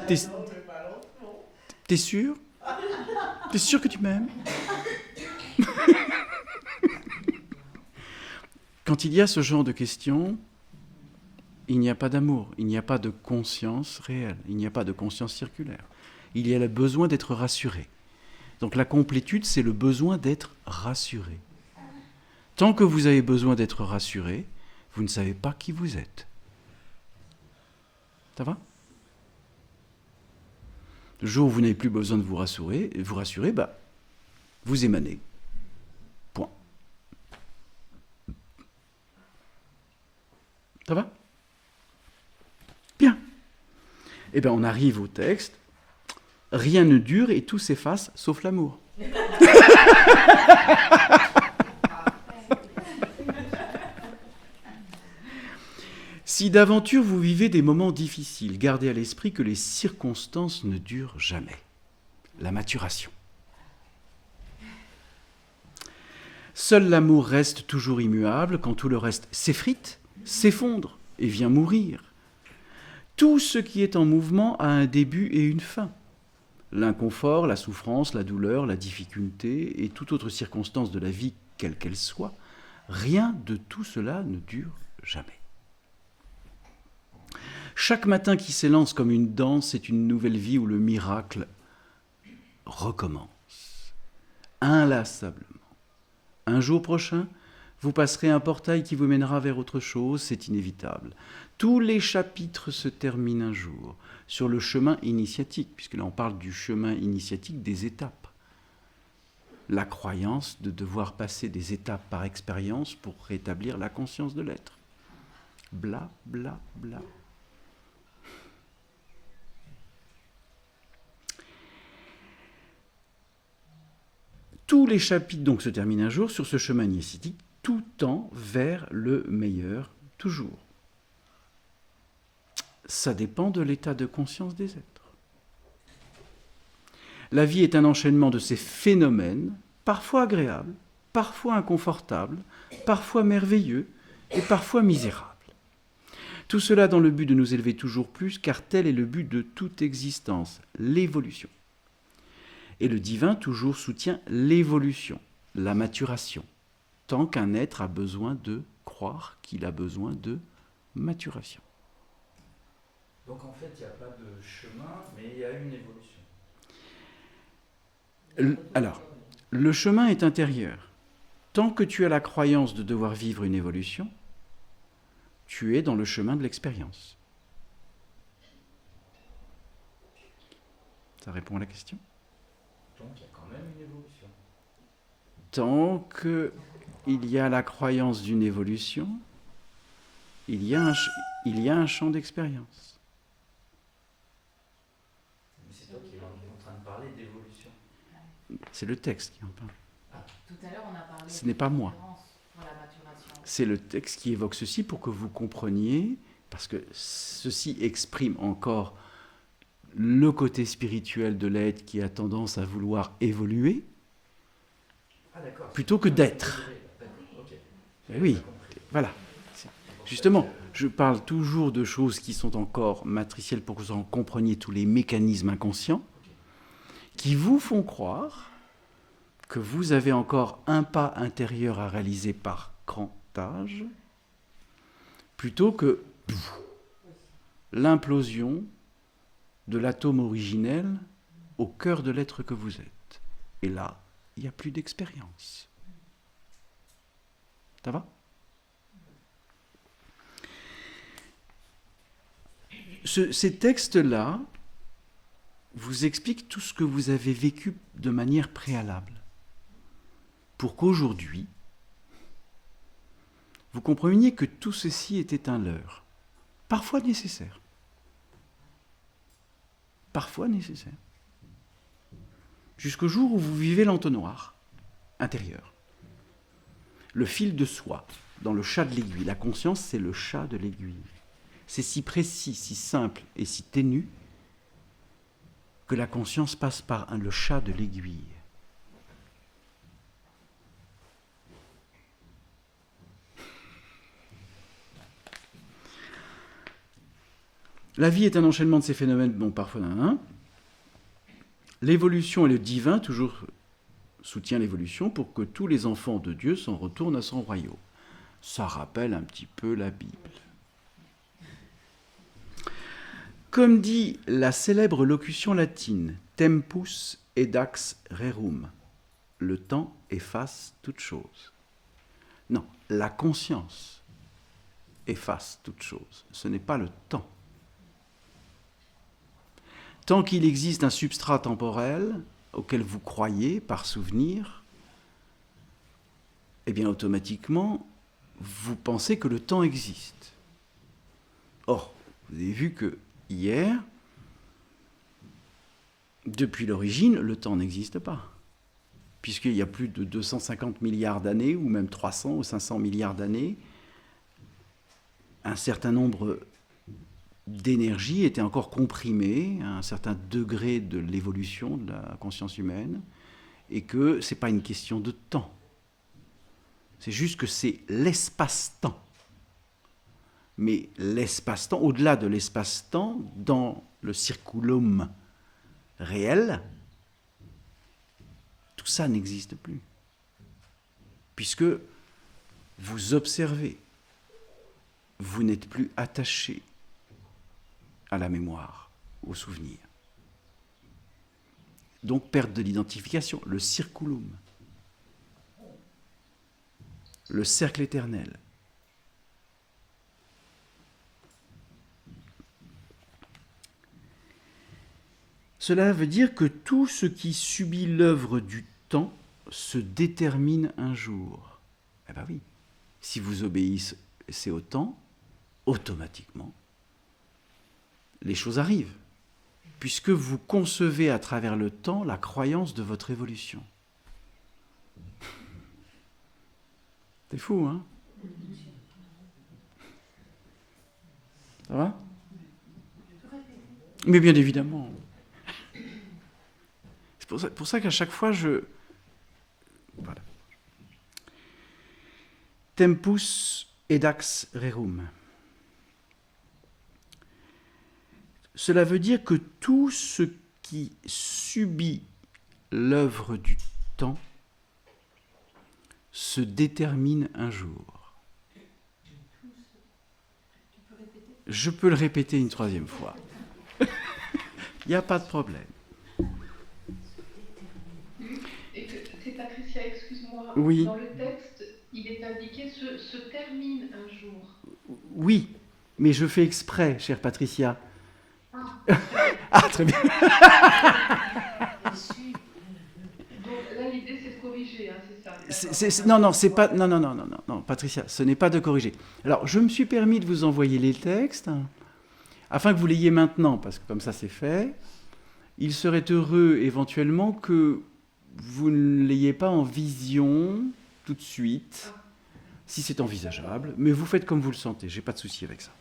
T'es sûr ? T'es sûr que tu m'aimes ? Quand il y a ce genre de questions, il n'y a pas d'amour, il n'y a pas de conscience réelle, il n'y a pas de conscience circulaire. Il y a le besoin d'être rassuré. Donc la complétude, c'est le besoin d'être rassuré. Tant que vous avez besoin d'être rassuré, vous ne savez pas qui vous êtes. Ça va ? Le jour où vous n'avez plus besoin de vous rassurer, vous émanez. Point. Ça va ? Bien. Eh bien, on arrive au texte. Rien ne dure et tout s'efface, sauf l'amour. Si d'aventure vous vivez des moments difficiles, gardez à l'esprit que les circonstances ne durent jamais. La maturation. Seul l'amour reste toujours immuable quand tout le reste s'effrite, s'effondre et vient mourir. Tout ce qui est en mouvement a un début et une fin. L'inconfort, la souffrance, la douleur, la difficulté et toute autre circonstance de la vie, quelle qu'elle soit, rien de tout cela ne dure jamais. Chaque matin qui s'élance comme une danse est une nouvelle vie où le miracle recommence, inlassablement. Un jour prochain, vous passerez un portail qui vous mènera vers autre chose, c'est inévitable. Tous les chapitres se terminent un jour, sur le chemin initiatique, puisque là on parle du chemin initiatique des étapes. La croyance de devoir passer des étapes par expérience pour rétablir la conscience de l'être. Bla, bla, bla. tous les chapitres donc se terminent un jour sur ce chemin initiatique, tout tend vers le meilleur, toujours. Ça dépend de l'état de conscience des êtres. La vie est un enchaînement de ces phénomènes, parfois agréables, parfois inconfortables, parfois merveilleux et parfois misérables. Tout cela dans le but de nous élever toujours plus, car tel est le but de toute existence, l'évolution. Et le divin toujours soutient l'évolution, la maturation, tant qu'un être a besoin de croire qu'il a besoin de maturation. Donc en fait, il n'y a pas de chemin, mais il y a une évolution. Alors, le chemin est intérieur. Tant que tu as la croyance de devoir vivre une évolution, tu es dans le chemin de l'expérience. Ça répond à la question ? Donc il y a quand même une évolution. Tant qu'il y a la croyance d'une évolution, il y a un champ d'expérience. Mais c'est toi qui es en train de parler d'évolution. C'est le texte qui en parle. Tout à l'heure, on a parlé Ce n'est pas moi. pour la maturation. C'est le texte qui évoque ceci pour que vous compreniez, parce que ceci exprime encore le côté spirituel de l'être qui a tendance à vouloir évoluer, plutôt que d'être. Eh oui, voilà. Justement, je parle toujours de choses qui sont encore matricielles pour que vous en compreniez tous les mécanismes inconscients qui vous font croire que vous avez encore un pas intérieur à réaliser par crantage, plutôt que l'implosion de l'atome originel au cœur de l'être que vous êtes. Et là, il n'y a plus d'expérience. Ça va ? Ces textes-là vous expliquent tout ce que vous avez vécu de manière préalable, pour qu'aujourd'hui, vous compreniez que tout ceci était un leurre, parfois nécessaire. Parfois nécessaire. Jusqu'au jour où vous vivez l'entonnoir intérieur. Le fil de soie dans le chat de l'aiguille. La conscience, c'est le chat de l'aiguille. C'est si précis, si simple et si ténu que la conscience passe par le chat de l'aiguille. La vie est un enchaînement de ces phénomènes, bon, parfois un. L'évolution et le divin toujours soutient l'évolution pour que tous les enfants de Dieu s'en retournent à son royaume. Ça rappelle un petit peu la Bible. Comme dit la célèbre locution latine, tempus edax rerum, le temps efface toute chose. Non, la conscience efface toute chose. Ce n'est pas le temps. Tant qu'il existe un substrat temporel auquel vous croyez par souvenir, eh bien automatiquement, vous pensez que le temps existe. Or, vous avez vu que hier, depuis l'origine, le temps n'existe pas. Puisqu'il y a plus de 250 milliards d'années, ou même 300 ou 500 milliards d'années, un certain nombre d'énergie était encore comprimée à un certain degré de l'évolution de la conscience humaine, et que ce n'est pas une question de temps. C'est juste que c'est l'espace-temps. Mais l'espace-temps, au-delà de l'espace-temps, dans le circulum réel, tout ça n'existe plus. Puisque vous observez, vous n'êtes plus attaché à la mémoire, au souvenir. Donc perte de l'identification, le circulum, le cercle éternel. Cela veut dire que tout ce qui subit l'œuvre du temps se détermine un jour. Eh bien oui, si vous obéissez au temps, automatiquement, les choses arrivent, puisque vous concevez à travers le temps la croyance de votre évolution. C'est fou, hein? Ça va? Mais bien évidemment. C'est pour ça qu'à chaque fois, voilà. Tempus edax rerum. Cela veut dire que tout ce qui subit l'œuvre du temps se détermine un jour. Je peux le répéter une troisième fois. Il n'y a pas de problème. C'est Patricia, excuse-moi. Oui. Dans le texte, il est indiqué se termine un jour. Oui, mais je fais exprès, chère Patricia. Ah, très bien. Donc là, l'idée, c'est de corriger, hein, c'est ça. Non, c'est pas. Non, Patricia, ce n'est pas de corriger. Alors, je me suis permis de vous envoyer les textes, afin que vous l'ayez maintenant, parce que comme ça, c'est fait. Il serait heureux, éventuellement, que vous ne l'ayez pas en vision tout de suite, si c'est envisageable, mais vous faites comme vous le sentez, j'ai pas de souci avec ça.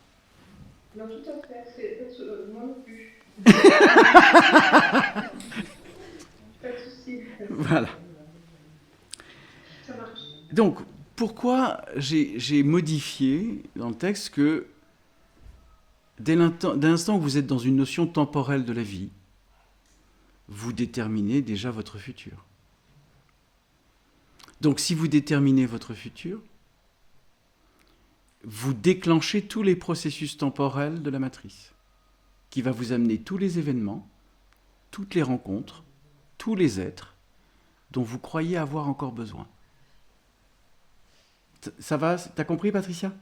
Non, tout à fait, moi non plus. Pas de souci. Voilà. Ça marche. Donc, pourquoi j'ai modifié dans le texte que dès l'instant où vous êtes dans une notion temporelle de la vie, vous déterminez déjà votre futur. Donc, si vous déterminez votre futur, vous déclenchez tous les processus temporels de la matrice, qui va vous amener tous les événements, toutes les rencontres, tous les êtres dont vous croyez avoir encore besoin. Ça va? T'as compris, Patricia?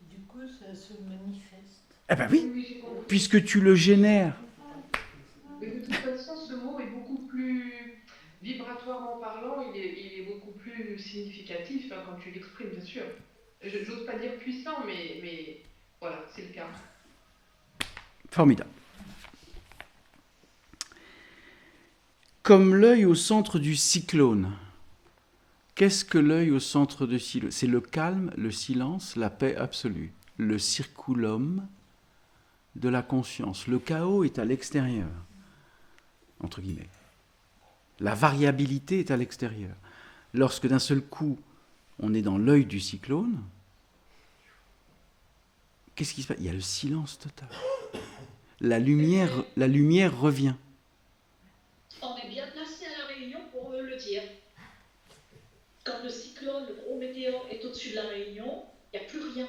Du coup, ça se manifeste. Eh ben oui, Oui, j'ai compris. puisque tu le génères. Mais de toute façon, ce mot est beaucoup plus, vibratoirement parlant, il est beaucoup plus significatif quand tu l'exprimes, bien sûr. J'ose pas dire puissant, mais voilà, c'est le cas. Formidable. Comme l'œil au centre du cyclone. Qu'est-ce que l'œil au centre du cyclone? C'est le calme, le silence, la paix absolue. Le circulum de la conscience. Le chaos est à l'extérieur, entre guillemets. La variabilité est à l'extérieur. Lorsque d'un seul coup, on est dans l'œil du cyclone, qu'est-ce qui se passe? Il y a le silence total. La lumière revient. On est bien placé à La Réunion pour le dire. Quand le cyclone, le gros météore est au-dessus de La Réunion, il n'y a plus rien.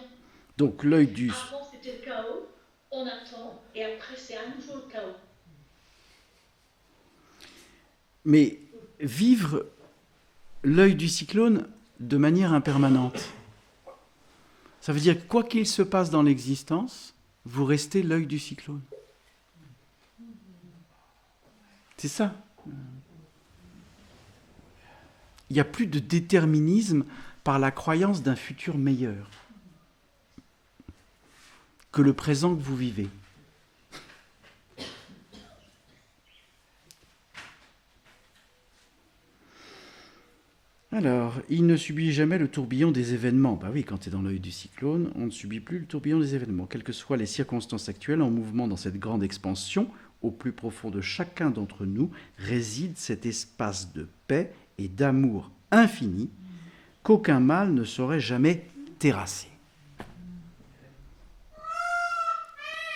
Donc l'œil du... Avant c'était le chaos, on attend, et après c'est à nouveau le chaos. Mais vivre l'œil du cyclone de manière impermanente, ça veut dire que quoi qu'il se passe dans l'existence, vous restez l'œil du cyclone. C'est ça. Il n'y a plus de déterminisme par la croyance d'un futur meilleur que le présent que vous vivez. Alors, il ne subit jamais le tourbillon des événements. Bah oui, quand tu es dans l'œil du cyclone, on ne subit plus le tourbillon des événements. Quelles que soient les circonstances actuelles, en mouvement dans cette grande expansion, au plus profond de chacun d'entre nous, réside cet espace de paix et d'amour infini qu'aucun mal ne saurait jamais terrasser.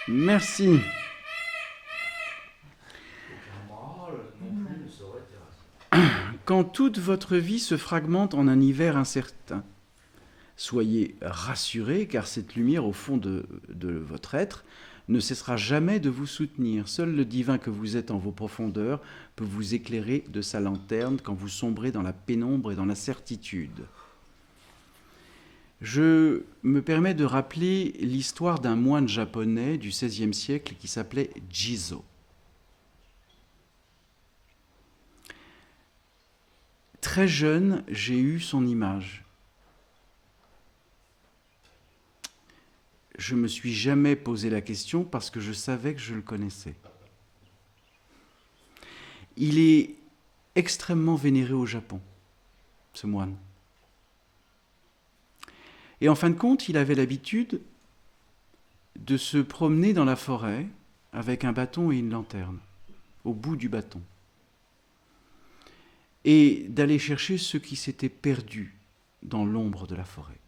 Merci. Quand toute votre vie se fragmente en un hiver incertain, soyez rassurés, car cette lumière au fond de votre être ne cessera jamais de vous soutenir. Seul le divin que vous êtes en vos profondeurs peut vous éclairer de sa lanterne quand vous sombrez dans la pénombre et dans l'incertitude. Je me permets de rappeler l'histoire d'un moine japonais du XVIe siècle qui s'appelait Jizo. Très jeune, j'ai eu son image. Je ne me suis jamais posé la question parce que je savais que je le connaissais. Il est extrêmement vénéré au Japon, ce moine. Et en fin de compte, il avait l'habitude de se promener dans la forêt avec un bâton et une lanterne, au bout du bâton, et d'aller chercher ceux qui s'étaient perdus dans l'ombre de la forêt.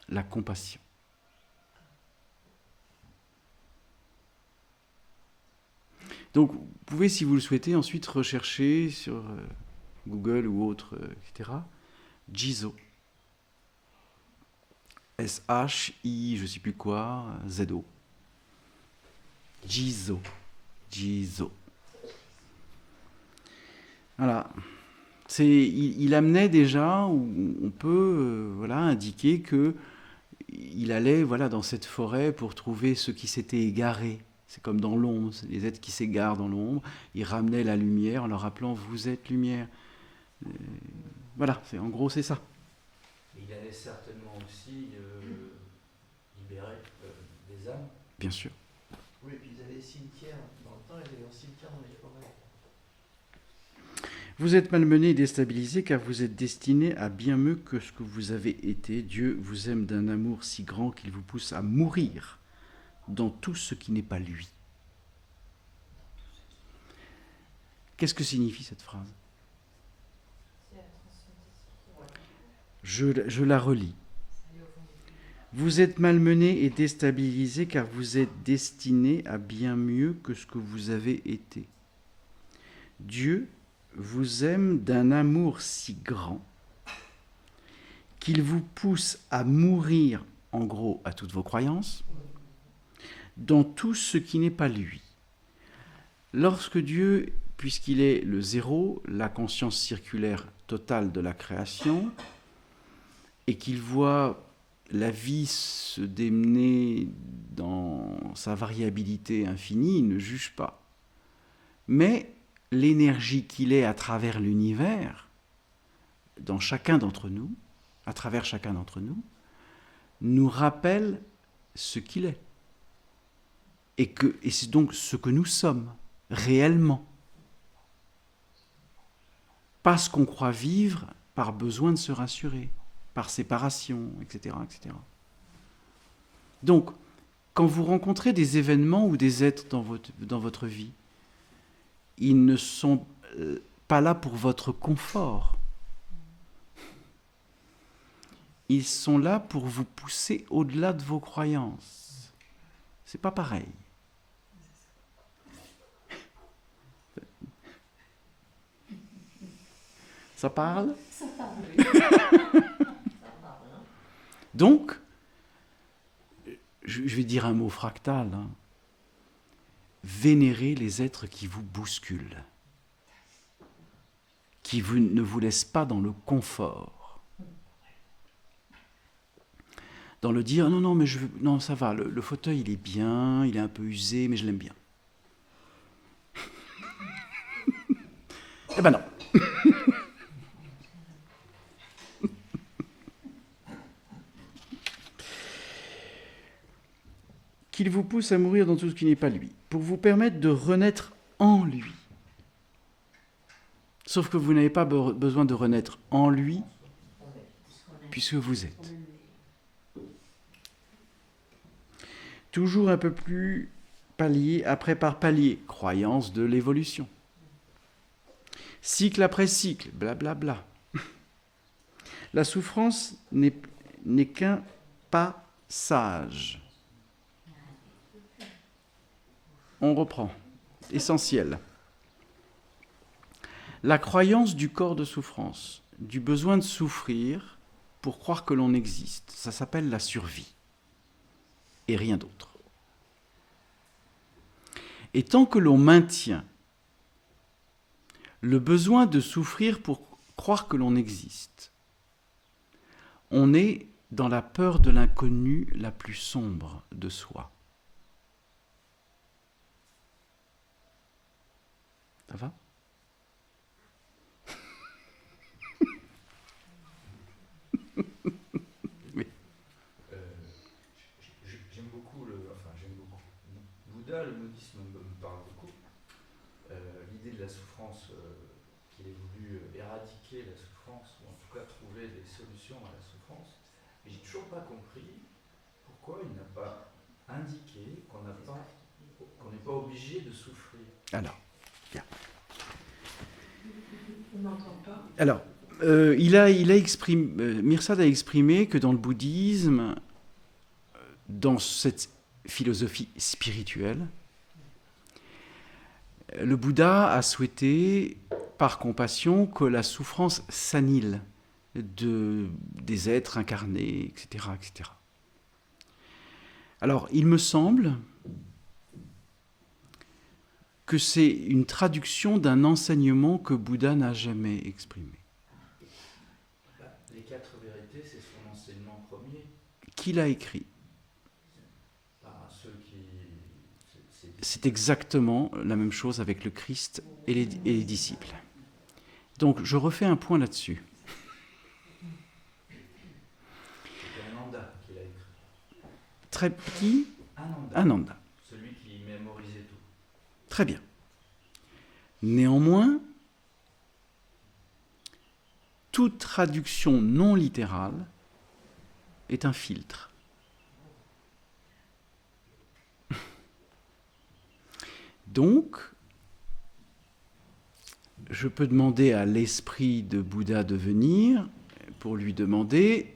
La compassion. Donc, vous pouvez, si vous le souhaitez, ensuite rechercher sur Google ou autre, etc., Jizo. S-H-I, je ne sais plus quoi, Z-O. Jizo. Jizo. Voilà. Il amenait déjà, où on peut indiquer qu'il allait dans cette forêt pour trouver ceux qui s'étaient égarés. C'est comme dans l'ombre, c'est les êtres qui s'égarent dans l'ombre. Il ramenait la lumière en leur rappelant « vous êtes lumière ». Voilà, en gros c'est ça. Il allait certainement aussi libérer des âmes. Bien sûr. Oui, et puis ils avaient des cimetières dans le temps, ils avaient un cimetière dans les forêts. Vous êtes malmené et déstabilisé car vous êtes destiné à bien mieux que ce que vous avez été. Dieu vous aime d'un amour si grand qu'il vous pousse à mourir dans tout ce qui n'est pas lui. Qu'est-ce que signifie cette phrase ? Je la relis. Vous êtes malmené et déstabilisé car vous êtes destiné à bien mieux que ce que vous avez été. Dieu vous aime d'un amour si grand qu'il vous pousse à mourir, en gros, à toutes vos croyances, dans tout ce qui n'est pas lui. Lorsque Dieu, puisqu'il est le zéro, la conscience circulaire totale de la création, et qu'il voit la vie se démener dans sa variabilité infinie, il ne juge pas. Mais l'énergie qu'il est à travers l'univers, dans chacun d'entre nous, à travers chacun d'entre nous, nous rappelle ce qu'il est. Et c'est donc ce que nous sommes, réellement. Pas ce qu'on croit vivre par besoin de se rassurer, par séparation, etc., etc. Donc, quand vous rencontrez des événements ou des êtres dans votre vie, ils ne sont pas là pour votre confort. Ils sont là pour vous pousser au-delà de vos croyances. C'est pas pareil. Ça parle ? Ça parle, oui. Ça parle, hein. Donc, je vais dire un mot fractal. Vénérez les êtres qui vous bousculent, qui ne vous laissent pas dans le confort. Dans le dire, non, mais non, ça va, le fauteuil il est bien, il est un peu usé, mais je l'aime bien. Eh ben non. Qu'il vous pousse à mourir dans tout ce qui n'est pas lui, pour vous permettre de renaître en lui. Sauf que vous n'avez pas besoin de renaître en lui, puisque vous êtes. Toujours un peu plus palier après par palier, croyance de l'évolution. Cycle après cycle, blablabla. La souffrance n'est qu'un passage. On reprend. Essentiel. La croyance du corps de souffrance, du besoin de souffrir pour croire que l'on existe, ça s'appelle la survie. Et rien d'autre. Et tant que l'on maintient le besoin de souffrir pour croire que l'on existe, on est dans la peur de l'inconnu la plus sombre de soi. Ça va ? Oui. J'aime beaucoup Bouddha, le bouddhisme me parle beaucoup. L'idée de la souffrance qu'il ait voulu éradiquer la souffrance, ou en tout cas trouver des solutions à la souffrance. Mais j'ai toujours pas compris pourquoi il n'a pas indiqué qu'on n'est pas obligé de souffrir. Alors, bien. On n'entend pas. Alors, Mirsad a exprimé que dans le bouddhisme, dans cette philosophie spirituelle, le Bouddha a souhaité, par compassion, que la souffrance s'annule des êtres incarnés, etc., etc. Alors, il me semble que c'est une traduction d'un enseignement que Bouddha n'a jamais exprimé. Les 4 vérités, c'est son enseignement premier. Qui l'a écrit? Ceux qui... C'est exactement la même chose avec le Christ et les disciples. Donc, je refais un point là-dessus. C'est Ananda qui l'a écrit. Qui? Ananda. Celui qui mémorisait tout. Très bien. Néanmoins, toute traduction non littérale est un filtre. Donc, je peux demander à l'esprit de Bouddha de venir pour lui demander